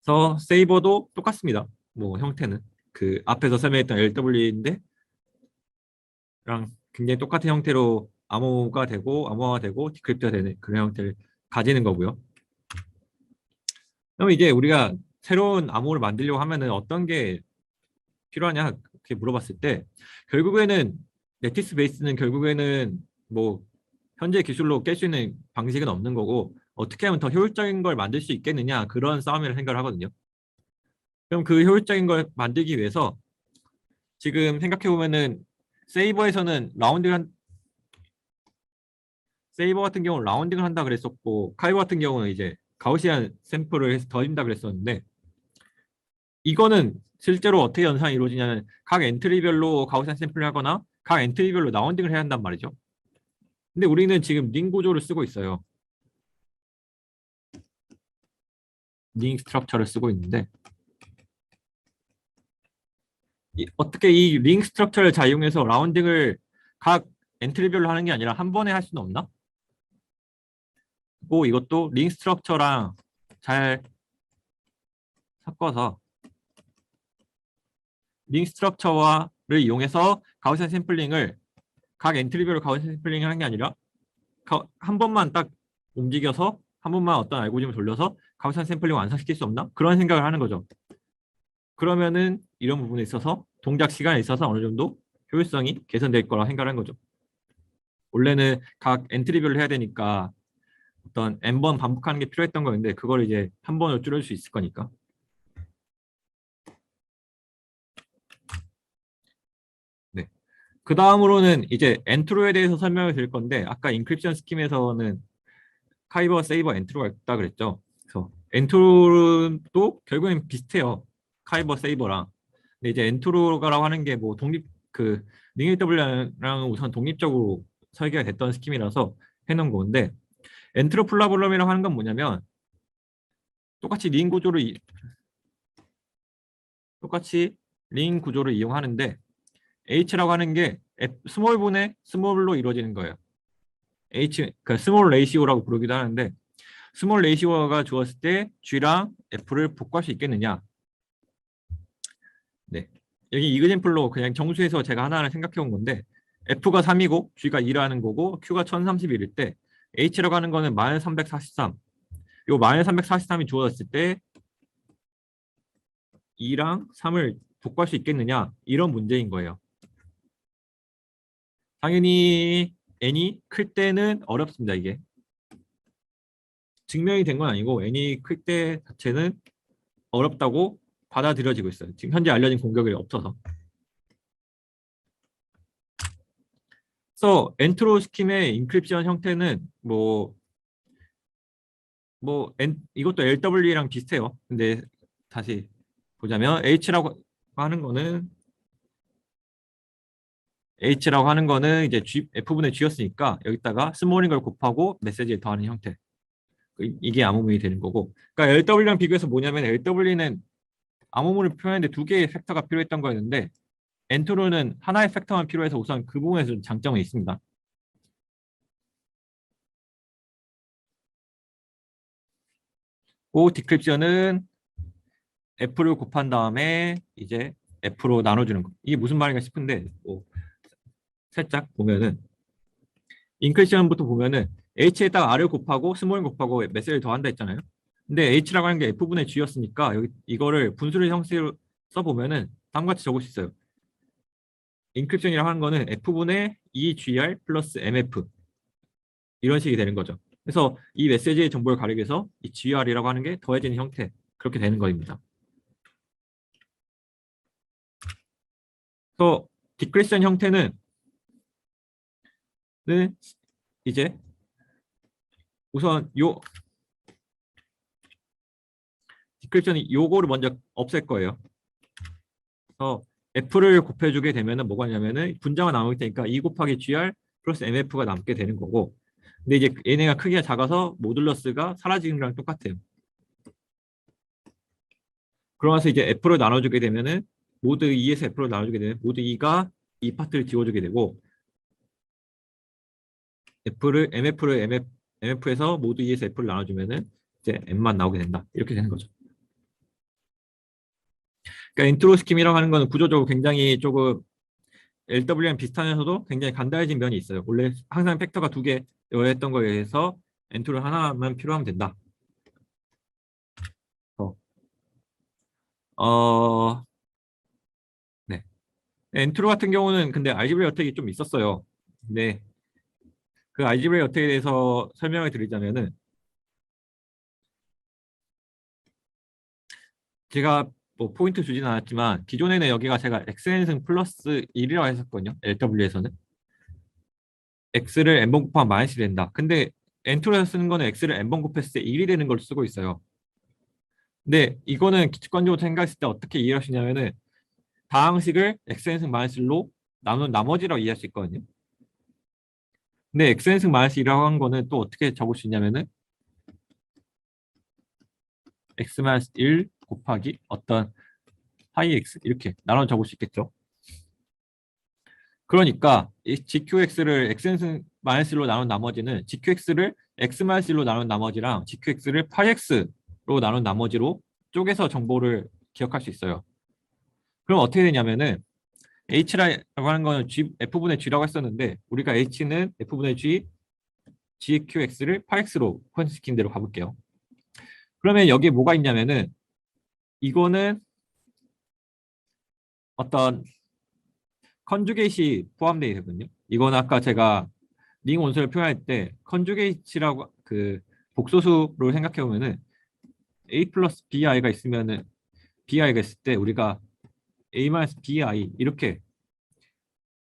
그래서 세이버도 똑같습니다. 뭐 형태는 그 앞에서 설명했던 LW인데 랑 굉장히 똑같은 형태로 암호가 되고 암호화가 되고 디크립트가 되는 그런 형태를 가지는 거고요. 그럼 이제 우리가 새로운 암호를 만들려고 하면은 어떤 게 필요하냐 이렇게 물어봤을 때 결국에는 레티스 베이스는 결국에는 뭐 현재 기술로 깰 수 있는 방식은 없는 거고 어떻게 하면 더 효율적인 걸 만들 수 있겠느냐 그런 싸움이라 생각을 하거든요. 그럼 그 효율적인 걸 만들기 위해서 지금 생각해 보면은 세이버에서는 세이버 같은 경우는 라운딩을 한다 그랬었고 카이버 같은 경우는 이제 가우시안 샘플을 해서 더진다 그랬었는데 이거는 실제로 어떻게 연산이 이루어지냐면 각 엔트리별로 가우시안 샘플을 하거나 각 엔트리별로 라운딩을 해야 한단 말이죠. 근데 우리는 지금 링 구조를 쓰고 있어요. 링 스트럭처를 쓰고 있는데 어떻게 이 링 스트럭처를 잘 이용해서 라운딩을 각 엔트리별로 하는 게 아니라 한 번에 할 수는 없나? 고 이것도 링 스트럭처랑 잘 섞어서 링 스트럭처를 이용해서 가우시안 샘플링을 각 엔트리별로 가우시안 샘플링을 하는 게 아니라 한 번만 딱 움직여서 한 번만 어떤 알고리즘을 돌려서 가우시안 샘플링 완성시킬 수 없나? 그런 생각을 하는 거죠. 그러면은 이런 부분에 있어서 동작 시간에 있어서 어느 정도 효율성이 개선될 거라 생각하는 거죠. 원래는 각 엔트리별로 해야 되니까 어떤 n번 반복하는 게 필요했던 거였는데 그걸 이제 한 번으로 줄일 수 있을 거니까. 네. 그 다음으로는 이제 엔트로에 대해서 설명을 드릴 건데 아까 인크립션 스킴에서는 카이버, 세이버, 엔트로가 있다 그랬죠. 그래서 엔트로도 결국엔 비슷해요. 카이버, 세이버랑. 근데 이제 엔트로가라고 하는 게 뭐 독립 그 링AW랑은 우선 독립적으로 설계가 됐던 스킴이라서 해놓은 건데 엔트로 콜라보럼이라고 하는 건 뭐냐면 똑같이 링 구조를 똑같이 링 구조를 이용하는데 H라고 하는 게 스몰분의 스몰로 이루어지는 거예요. H 그 스몰 레이시오라고 부르기도 하는데 스몰 레이시오가 주었을 때 G랑 F를 복구할 수 있겠느냐? 네. 여기 이그젠플로 그냥 정수해서 제가 하나를 생각해 온 건데 F가 3이고 G가 2라는 거고 Q가 1031일 때 H라고 하는 거는 마이너스 343. 요 마이너스 343이 주어졌을 때 2랑 3을 복구할 수 있겠느냐? 이런 문제인 거예요. 당연히 n이 클 때는 어렵습니다. 이게 증명이 된 건 아니고 n이 클 때 자체는 어렵다고 받아들여지고 있어요. 지금 현재 알려진 공격이 없어서. 그래서 엔트로 스킴의 인크립션 형태는 이것도 LW랑 비슷해요. 근데 다시 보자면 H라고 하는 거는 이제 F분의 G였으니까 여기다가 스몰인 걸 곱하고 메시지를 더하는 형태. 이게 암호문이 되는 거고. 그러니까 LW랑 비교해서 뭐냐면 LW는 암호문을 표현하는데 두 개의 팩터가 필요했던 거였는데 엔트로는 하나의 팩터만 필요해서 우선 그 부분에서 좀 장점이 있습니다. 그 디크립션은 F를 곱한 다음에 이제 F로 나눠주는 거. 이게 무슨 말인가 싶은데 살짝 보면은 인크리션부터 보면은 H에다가 R을 곱하고 스몰 곱하고 메시지를 더한다 했잖아요. 근데 H라고 하는 게 F분의 G였으니까 여기 이거를 분수를 형식으로 써보면은 다음과 같이 적을 수 있어요. 인크립션이라고 하는 거는 F분의 EGR 플러스 MF 이런 식이 되는 거죠. 그래서 이 메시지의 정보를 가리기 위해서 이 GR이라고 하는 게 더해지는 형태 그렇게 되는 겁니다. 그래서 디크리션 형태는 이제 우선 요 디크립션이 요거를 먼저 없앨 거예요. 그래서 F를 곱해주게 되면은 뭐가 있냐면은 분자가 남을 테니까 2 곱하기 GR 플러스 MF가 남게 되는 거고 근데 이제 얘네가 크기가 작아서 모듈러스가 사라지는 거랑 똑같아요. 그러면서 이제 F를 나눠주게 되면은 모드 2에서 F를 나눠주게 되면 모드 2가 이 파트를 지워주게 되고 MF에서 모드 2에서 F를 나눠주면은 이제 M만 나오게 된다. 이렇게 되는 거죠. 그러니까 인트로 스킴이라고 하는 거는 구조적으로 굉장히 조금 LW랑 비슷하면서도 굉장히 간단해진 면이 있어요. 원래 항상 팩터가 두 개여야 했던 거에 의해서 엔트로 하나만 필요하면 된다. 어, 어, 네. 엔트로 같은 경우는 근데 알지브레 어택이 좀 있었어요. 근데 그 알지브레 어택에 대해서 설명을 드리자면은 제가 뭐 포인트 주지는 않았지만 기존에는 여기가 제가 xn승 플러스 1이라고 했었거든요. LW에서는 x를 n번 곱하면 마이너스 된다. 근데 엔트로에서 쓰는 거는 x를 n번 곱했을 때 1이 되는 걸 쓰고 있어요. 근데 이거는 기축관적으로 생각했을 때 어떻게 이해하시냐면은 다항식을 xn승 마이너스 1로 나눈 나머지라고 이해할 수 있거든요. 근데 xn승 마이너스 1이라고 한 거는 또 어떻게 적을 수 있냐면은 x 마이너스 1 곱하기 어떤 파이 x 이렇게 나눠 적을 수 있겠죠. 그러니까 이 GQX를 xn승 마이너스 1로 나눈 나머지는 GQX를 x 마이너스 1로 나눈 나머지랑 GQX를 파이 x로 나눈 나머지로 쪼개서 정보를 기억할 수 있어요. 그럼 어떻게 되냐면은 H라고 하는 거는 F분의 G라고 했었는데 우리가 H는 F분의 G, GQX를 파이 x로 표현시킨 대로 가볼게요. 그러면 여기에 뭐가 있냐면은 이거는 어떤 컨주게이시 포함되어 있거든요. 이건 아까 제가 링 원소를 표현할 때 컨주게이트라고 그 복소수로 생각해 보면은 a 플러스 bi가 있으면은 bi가 있을 때 우리가 a 마이너스 bi 이렇게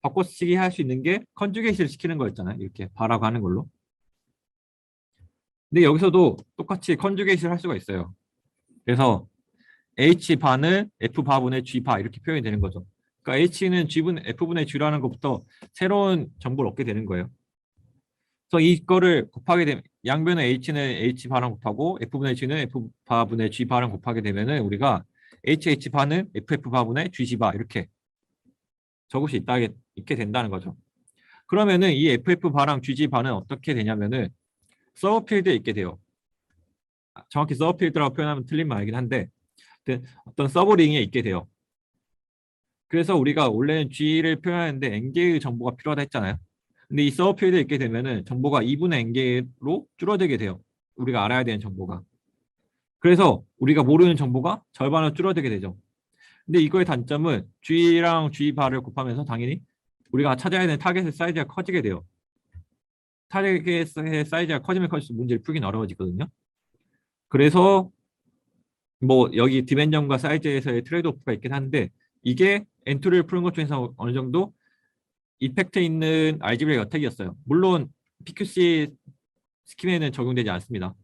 바꿔쓰기 할 수 있는 게 컨주게이트를 시키는 거였잖아요. 이렇게 바라고 하는 걸로. 근데 여기서도 똑같이 컨주게이트를 할 수가 있어요. 그래서 h 바는 f 바분의 g 바 이렇게 표현이 되는 거죠. 그러니까 h는 g분 f분의 g라는 것부터 새로운 정보를 얻게 되는 거예요. 그래서 이거를 곱하게 되면 양변의 h는 h 바랑 곱하고 f분의 g는 f 바분의 g 바랑 곱하게 되면은 우리가 h 바는 ff 바분의 g 바 이렇게 적을 수 있게 된다는 거죠. 그러면은 이 ff 바랑 gg 바는 어떻게 되냐면은 서브필드에 있게 돼요. 정확히 서브필드라고 표현하면 틀린 말이긴 한데 어떤 서브링에 있게 돼요. 그래서 우리가 원래는 g를 표현하는데 n개의 정보가 필요하다 했잖아요. 근데 이 서브필드에 있게 되면은 정보가 2분의 n개로 줄어들게 돼요. 우리가 알아야 되는 정보가. 그래서 우리가 모르는 정보가 절반으로 줄어들게 되죠. 근데 이거의 단점은 g랑 g 바를 곱하면서 당연히 우리가 찾아야 되는 타겟의 사이즈가 커지게 돼요. 타겟의 사이즈가 커지면 커질수록 문제를 풀긴 어려워지거든요. 그래서 뭐 여기 디멘전과 사이즈에서의 트레이드오프가 있긴 한데 이게 엔트리를 푸는 것 중에서 어느 정도 이펙트 있는 알지브레 어택이었어요. 물론 PQC 스킴에는 적용되지 않습니다.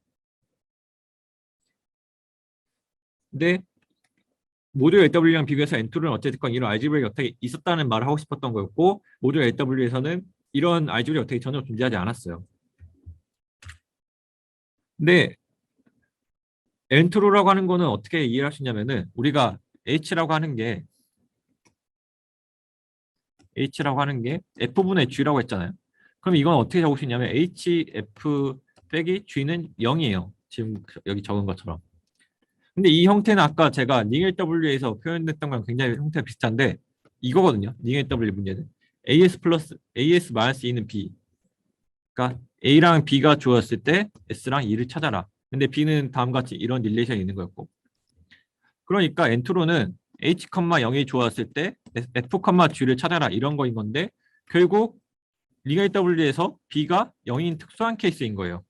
근데 모듈 LW랑 비교해서 엔트리는 어쨌든 이런 알지브레 어택이 있었다는 말을 하고 싶었던 거였고 모듈 LW에서는 이런 알지브레 어택이 전혀 존재하지 않았어요. 근데 엔트로라고 하는 거는 어떻게 이해할 수 있냐면은 우리가 H라고 하는 게 F분의 G라고 했잖아요. 그럼 이건 어떻게 적을 수 있냐면 HF 빼기 G는 0이에요. 지금 여기 적은 것처럼. 근데 이 형태는 아까 제가 닝LW에서 표현했던 거랑 굉장히 형태가 비슷한데 이거거든요. 닝LW 문제는. AS 플러스 AS 마이너스 2는 B. 그러니까 A랑 B가 주었을 때 S랑 E를 찾아라. 근데 B는 다음과 같이 이런 릴레이션이 있는 거였고. 그러니까 엔트로는 H, 0이 주었을 때 F, G를 찾아라 이런 거인 건데 결국 리가 W에서 B가 0인 특수한 케이스인 거예요.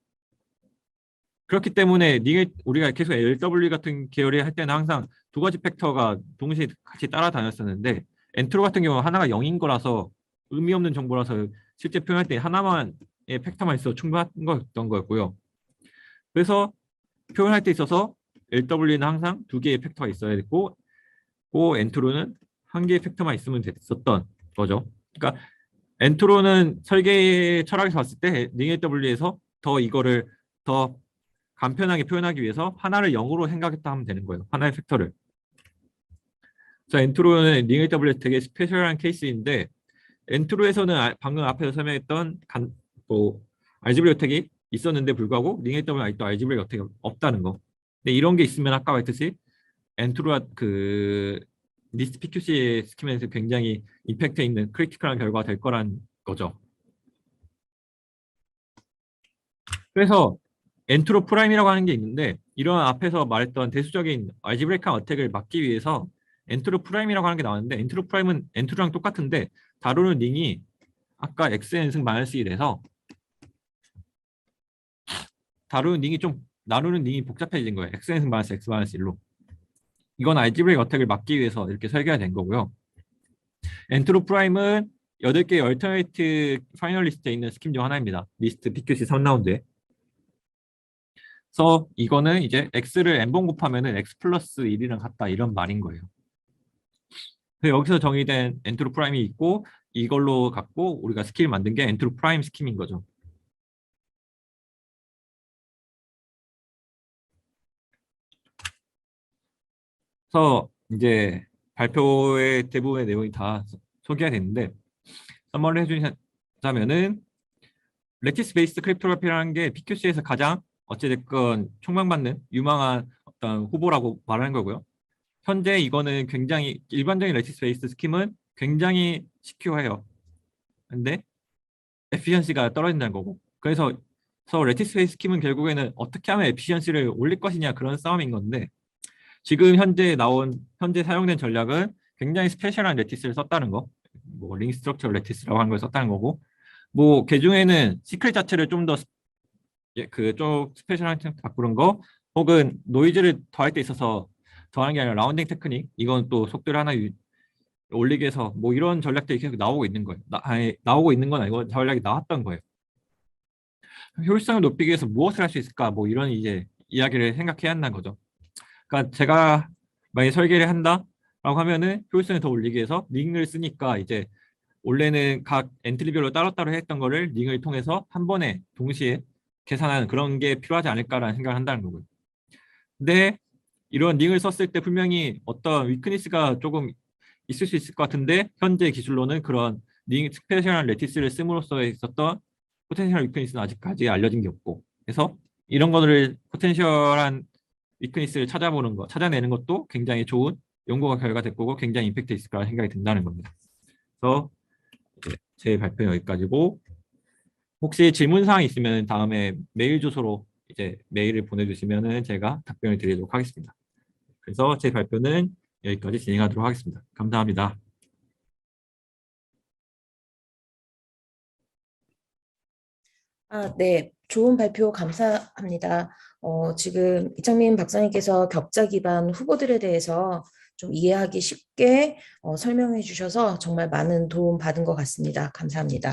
그렇기 때문에 우리가 계속 LW 같은 계열이 할 때는 항상 두 가지 팩터가 동시에 같이 따라다녔었는데 엔트로 같은 경우는 하나가 0인 거라서 의미 없는 정보라서 실제 표현할 때 하나만의 팩터만 있어도 충분한 거였던 거였고요. 그래서 표현할 때 있어서 LW는 항상 두 개의 팩터가 있어야 됐고 엔트로는 한 개의 팩터만 있으면 됐었던 거죠. 그러니까 엔트로는 설계 철학에서 봤을 때 링AW에서 더 이거를 더 간편하게 표현하기 위해서 하나를 0으로 생각했다 하면 되는 거예요. 하나의 팩터를. 그래서 엔트로는 링AW에서 되게 스페셜한 케이스인데 엔트로에서는 방금 앞에서 설명했던 알지브레 어택이 있었는데 불구하고 링AW는 아직도 알지브레 어택이 없다는 거. 근데 이런 게 있으면 아까 말했듯이 엔트로와 리스트 PQC 스키면에서 굉장히 임팩트 있는 크리티컬한 결과가 될 거란 거죠. 그래서 엔트로 프라임이라고 하는 게 있는데 이런 앞에서 말했던 대수적인 알지브레이크한 어택을 막기 위해서 엔트로 프라임이라고 하는 게 나왔는데 엔트로 프라임은 엔트로랑 똑같은데 다루는 링이 아까 xn승 마이너스 1에서 나누는 링이 복잡해진 거예요. xn승 마이너스 x 마이너스 1로. 이건 알지브레이크 어택을 막기 위해서 이렇게 설계가 된 거고요. 엔트로 프라임은 8개의 얼터네이트 파이널 리스트에 있는 스킴 중 하나입니다. 리스트 PQC 3라운드에. 그래서 이거는 이제 x를 n번 곱하면은 x 플러스 1이랑 같다 이런 말인 거예요. 그래서 여기서 정의된 엔트로 프라임이 있고 이걸로 갖고 우리가 스킬을 만든 게 엔트로 프라임 스킴인 거죠. 그래서 이제 발표의 대부분의 내용이 다 소개가 됐는데 서머를 해주자면은 레티스 베이스 크립토그래피라는 게 PQC에서 가장 어찌됐건 총망받는 유망한 어떤 후보라고 말하는 거고요. 현재 이거는 굉장히 일반적인 레티스 베이스 스킴은 굉장히 시큐어해요. 근데 에피션시가 떨어진다는 거고. 그래서 레티스 베이스 스킴은 결국에는 어떻게 하면 에피션시를 올릴 것이냐 그런 싸움인 건데 지금 현재 사용된 전략은 굉장히 스페셜한 레티스를 썼다는 거. 뭐 링 스트럭처 레티스라고 하는 걸 썼다는 거고 뭐 개중에는 시크릿 자체를 좀 더 그좀 스페셜한 바꾸는 거 혹은 노이즈를 더할 때 있어서 더하는 게 아니라 라운딩 테크닉 이건 또 속도를 하나 올리기 위해서 뭐 이런 전략들이 계속 나오고 있는 거예요. 아니, 나오고 있는 건 아니고 전략이 나왔던 거예요. 효율성을 높이기 위해서 무엇을 할 수 있을까? 뭐 이런 이제 이야기를 생각해야 한다는 거죠. 그러니까 제가 만약에 설계를 한다라고 하면은 효율성을 더 올리기 위해서 링을 쓰니까 이제 원래는 각 엔트리별로 따로따로 했던 거를 링을 통해서 한 번에 동시에 계산하는 그런 게 필요하지 않을까라는 생각을 한다는 거고요. 근데 이런 링을 썼을 때 분명히 어떤 위크니스가 조금 있을 수 있을 것 같은데 현재 기술로는 그런 링 스페셜한 레티스를 씀으로써 있었던 포텐셜 위크니스는 아직까지 알려진 게 없고 그래서 이런 거를 포텐셜한 위크니스를 찾아보는 거 찾아내는 것도 굉장히 좋은 연구가 결과될 거고 굉장히 임팩트 있을 거라 생각이 든다는 겁니다. 그래서 제 발표는 여기까지고 혹시 질문 사항 있으면 다음에 메일 주소로 이제 메일을 보내주시면은 제가 답변을 드리도록 하겠습니다. 그래서 제 발표는 여기까지 진행하도록 하겠습니다. 감사합니다. 네. 좋은 발표 감사합니다. 지금 이창민 박사님께서 격자 기반 후보들에 대해서 좀 이해하기 쉽게 설명해 주셔서 정말 많은 도움 받은 것 같습니다. 감사합니다.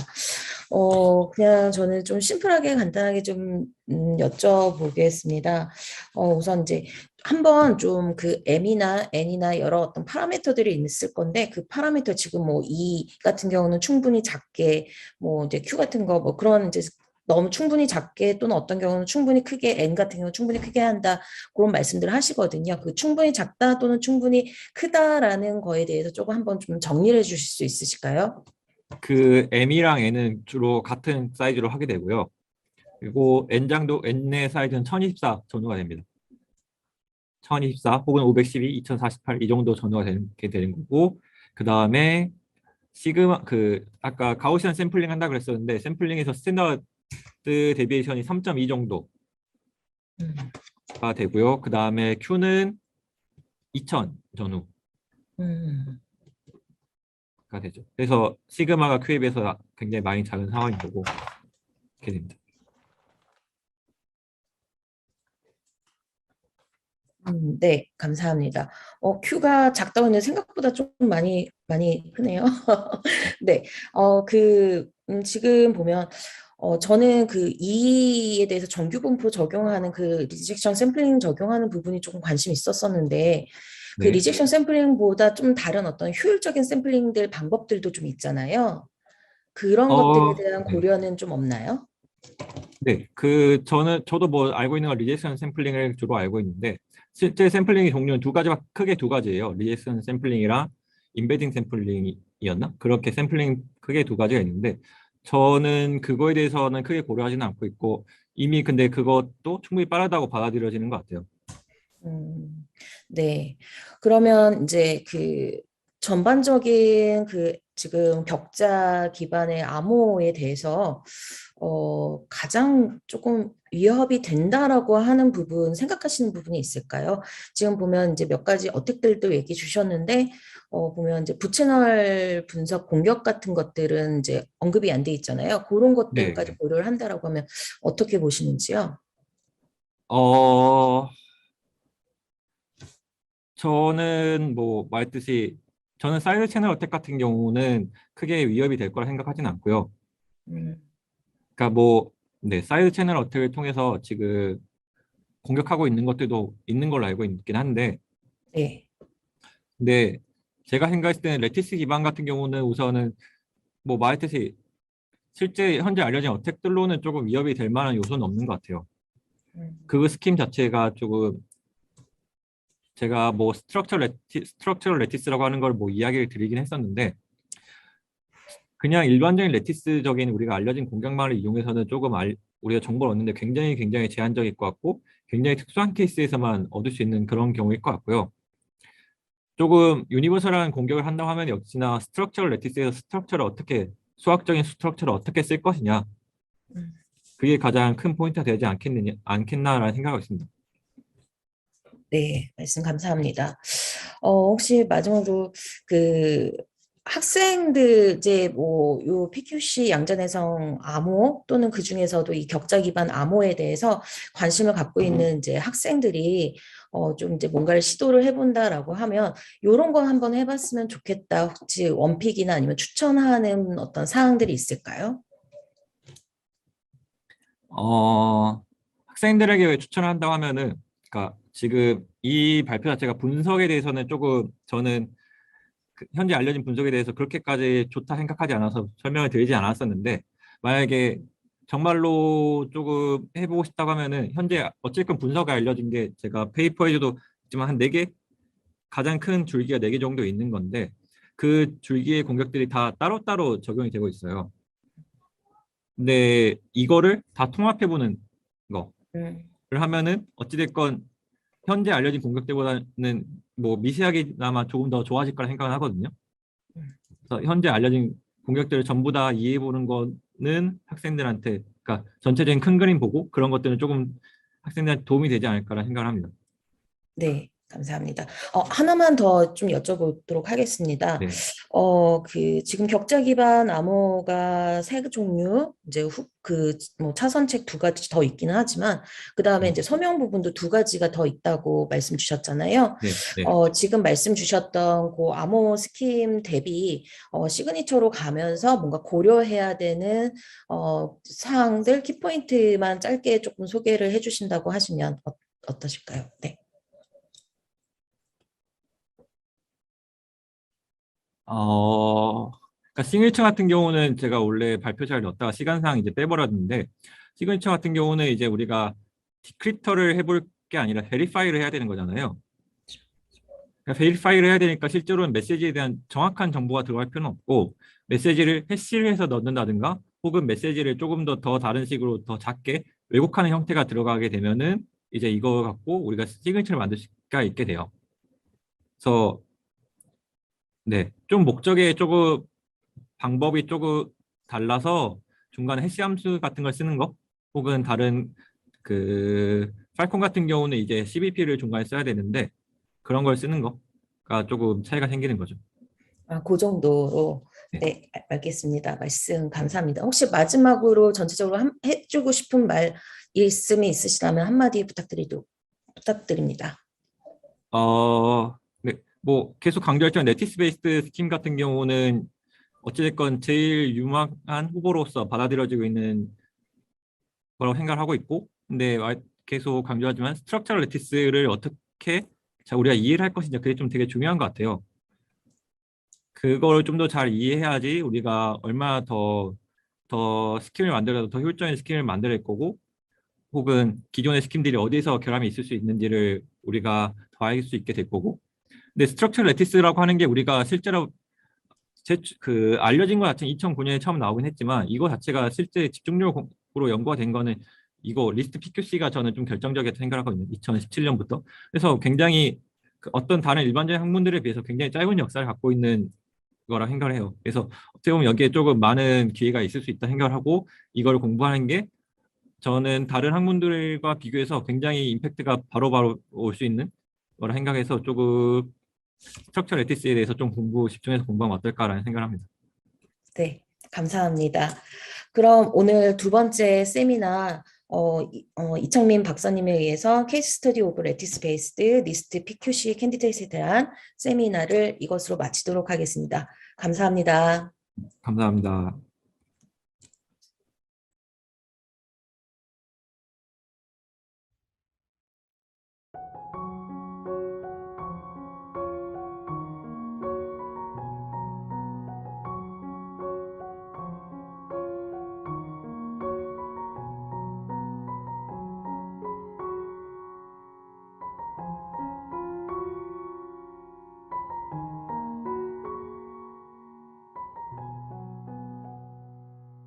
그냥 저는 좀 심플하게 간단하게 좀 여쭤보겠습니다. 우선 이제 한번 좀 그 M이나 N이나 여러 어떤 파라미터들이 있을 건데 그 파라미터 지금 뭐 E 같은 경우는 충분히 작게 뭐 이제 Q 같은 거 뭐 그런 이제 너무 충분히 작게 또는 어떤 경우는 충분히 크게 N 같은 경우 충분히 크게 한다 그런 말씀들을 하시거든요. 그 충분히 작다 또는 충분히 크다라는 거에 대해서 조금 한번 좀 정리를 해 주실 수 있으실까요? 그 M이랑 N은 주로 같은 사이즈로 하게 되고요. 그리고 N의 사이즈는 1024 전후가 됩니다. 1024 혹은 512, 2048 이 정도 전후가 되게 되는 거고 그 다음에 시그마 그 아까 가우시안 샘플링 한다 그랬었는데 샘플링에서 스탠다드 데비에이션이 3.2 정도가 음, 되고요. 그 다음에 Q는 2000 전후가 음. 되죠. 그래서 시그마가 Q에 비해서 굉장히 많이 작은 상황인 거고 이렇게 됩니다. 네, 감사합니다. 큐가 작다고 했는데 생각보다 좀 많이 크네요. 네, 지금 보면, 저는 그 E에 대해서 정규 분포 적용하는 그 리젝션 샘플링 적용하는 부분이 조금 관심 있었었는데, 그 네. 리젝션 샘플링보다 좀 다른 어떤 효율적인 샘플링들 방법들도 좀 있잖아요. 그런 것들에 대한 네. 고려는 좀 없나요? 네, 저도 뭐 알고 있는 건 리제이션 샘플링을 주로 알고 있는데 실제 샘플링의 종류는 크게 두 가지예요. 리제이션 샘플링이랑 임베딩 샘플링이었나? 그렇게 샘플링 크게 두 가지가 있는데 저는 그거에 대해서는 크게 고려하지는 않고 있고 이미 근데 그것도 충분히 빠르다고 받아들여지는 것 같아요. 음, 네. 그러면 이제 그 전반적인 그 지금 격자 기반의 암호에 대해서 가장 조금 위협이 된다라고 하는 부분 생각하시는 부분이 있을까요? 지금 보면 이제 몇 가지 어택들도 얘기 주셨는데 보면 이제 부채널 분석 공격 같은 것들은 이제 언급이 안 돼 있잖아요. 그런 네, 것들까지 네. 고려를 한다라고 하면 어떻게 보시는지요? 어, 저는 뭐 말했듯이 저는 사이드 채널 어택 같은 경우는 크게 위협이 될 거라 생각하지는 않고요. 음, 그러니까 뭐 네, 사이드 채널 어택을 통해서 지금 공격하고 있는 것들도 있는 걸로 알고 있긴 한데, 네. 근데 제가 생각했을 때는 레티스 기반 같은 경우는 우선은 뭐 말했듯이 실제 현재 알려진 어택들로는 조금 위협이 될 만한 요소는 없는 것 같아요. 음, 그 스킴 자체가 조금 제가 뭐 스트럭처럴 레티스라고 하는 걸 뭐 이야기를 드리긴 했었는데 그냥 일반적인 레티스적인 우리가 알려진 공격망을 이용해서는 우리가 정보를 얻는데 굉장히 제한적일 것 같고 굉장히 특수한 케이스에서만 얻을 수 있는 그런 경우일 것 같고요. 조금 유니버설한 공격을 한다고 하면 역시나 스트럭처럴 레티스에서 수학적인 스트럭처를 어떻게 쓸 것이냐 음. 그게 가장 큰 포인트가 되지 않겠나라는 생각을 했습니다. 네, 말씀 감사합니다. 혹시 마지막으로 그 학생들 이제 뭐 요 PQC 양자내성 암호 또는 그 중에서도 이 격자 기반 암호에 대해서 관심을 갖고 있는 이제 학생들이 좀 이제 뭔가를 시도를 해본다라고 하면 요런 거 한번 해봤으면 좋겠다. 혹시 원픽이나 아니면 추천하는 어떤 사항들이 있을까요? 학생들에게 추천을 한다고 하면은, 그러니까 지금 이 발표 자체가 분석에 대해서는 조금 저는 현재 알려진 분석에 대해서 그렇게까지 좋다 생각하지 않아서 설명을 드리지 않았었는데, 만약에 정말로 조금 해보고 싶다고 하면은 현재 어쨌든 분석이 알려진 게 제가 페이퍼에도 있지만 한 4개, 가장 큰 줄기가 4개 정도 있는 건데 그 줄기의 공격들이 다 따로따로 적용이 되고 있어요. 근데 이거를 다 통합해보는 거를 음, 하면은 어찌됐건 현재 알려진 공격대보다는 뭐 미세하게나마 조금 더 좋아질 거라 생각을 하거든요. 음. 그래서 현재 알려진 공격들을 전부 다 이해해보는 거는 학생들한테, 그러니까 전체적인 큰 그림 보고 그런 것들은 조금 학생들한테 도움이 되지 않을까라는 생각을 합니다. 네, 감사합니다. 하나만 더 좀 여쭤보도록 하겠습니다. 네. 지금 격자 기반 암호가 세 종류, 이제 뭐 차선책 두 가지 더 있기는 하지만, 그 다음에 네. 이제 서명 부분도 두 가지가 더 있다고 말씀 주셨잖아요. 네. 네. 지금 말씀 주셨던 그 암호 스킴 대비, 시그니처로 가면서 뭔가 고려해야 되는, 사항들, 키포인트만 짧게 조금 소개를 해주신다고 하시면 어떠실까요? 네. 그러니까 시그니처 같은 경우는 제가 원래 발표자를 넣었다가 시간상 이제 빼버렸는데, 시그니처 같은 경우는 이제 우리가 디크립터를 해볼 게 아니라 베리파이를 해야 되는 거잖아요. 그러니까 베리파이를 해야 되니까 실제로는 메시지에 대한 정확한 정보가 들어갈 필요는 없고, 메시지를 해시를 해서 넣는다든가 혹은 메시지를 조금 더 다른 식으로 더 작게 왜곡하는 형태가 들어가게 되면은 이제 이거 갖고 우리가 시그니처를 만들 수가 있게 돼요. 그래서 네, 좀 목적에 조금 방법이 조금 달라서 중간에 해시 함수 같은 걸 쓰는 거 혹은 다른 그 팔콘 같은 경우는 이제 CBP를 중간에 써야 되는데 그런 걸 쓰는 거가 조금 차이가 생기는 거죠. 그 정도로. 네. 네, 알겠습니다. 말씀 감사합니다. 혹시 마지막으로 전체적으로 해주고 싶은 말 있음이 있으시다면 한마디 부탁드립니다. 네, 뭐 계속 강조했지만 네티스 베이스드 스킴 같은 경우는 어찌됐건 제일 유망한 후보로서 받아들여지고 있는 거라고 생각을 하고 있고, 근데 계속 강조하지만 스트럭처럴 레티스를 어떻게 우리가 이해를 할 것이냐, 그게 좀 되게 중요한 것 같아요. 그걸 좀 더 잘 이해해야지 우리가 얼마나 더 스킴을 만들어도 더 효율적인 스킴을 만들 거고, 혹은 기존의 스킴들이 어디서 결함이 있을 수 있는지를 우리가 더 알 수 있게 될 거고. 근데 스트럭처 레티스라고 하는 게 우리가 실제로 알려진 것 자체는 2009년에 처음 나오긴 했지만 이거 자체가 실제 집중적으로 연구가 된 거는 이거 리스트 PQC가 저는 좀 결정적이라고 생각하거든요. 2017년부터. 그래서 굉장히 어떤 다른 일반적인 학문들에 비해서 굉장히 짧은 역사를 갖고 있는 거라 생각을 해요. 그래서 어떻게 보면 여기에 조금 많은 기회가 있을 수 있다 생각을 하고 이걸 공부하는 게 저는 다른 학문들과 비교해서 굉장히 임팩트가 바로바로 올 수 있는 거라 생각해서 조금 스트럭처 레티스에 대해서 좀 집중해서 공부하면 어떨까라는 생각을 합니다. 네, 감사합니다. 그럼 오늘 두 번째 세미나 이창민 박사님에 의해서 케이스 스터디 오브 레티스 베이스드 리스트 PQC 캔디데이트에 대한 세미나를 이것으로 마치도록 하겠습니다. 감사합니다. 감사합니다.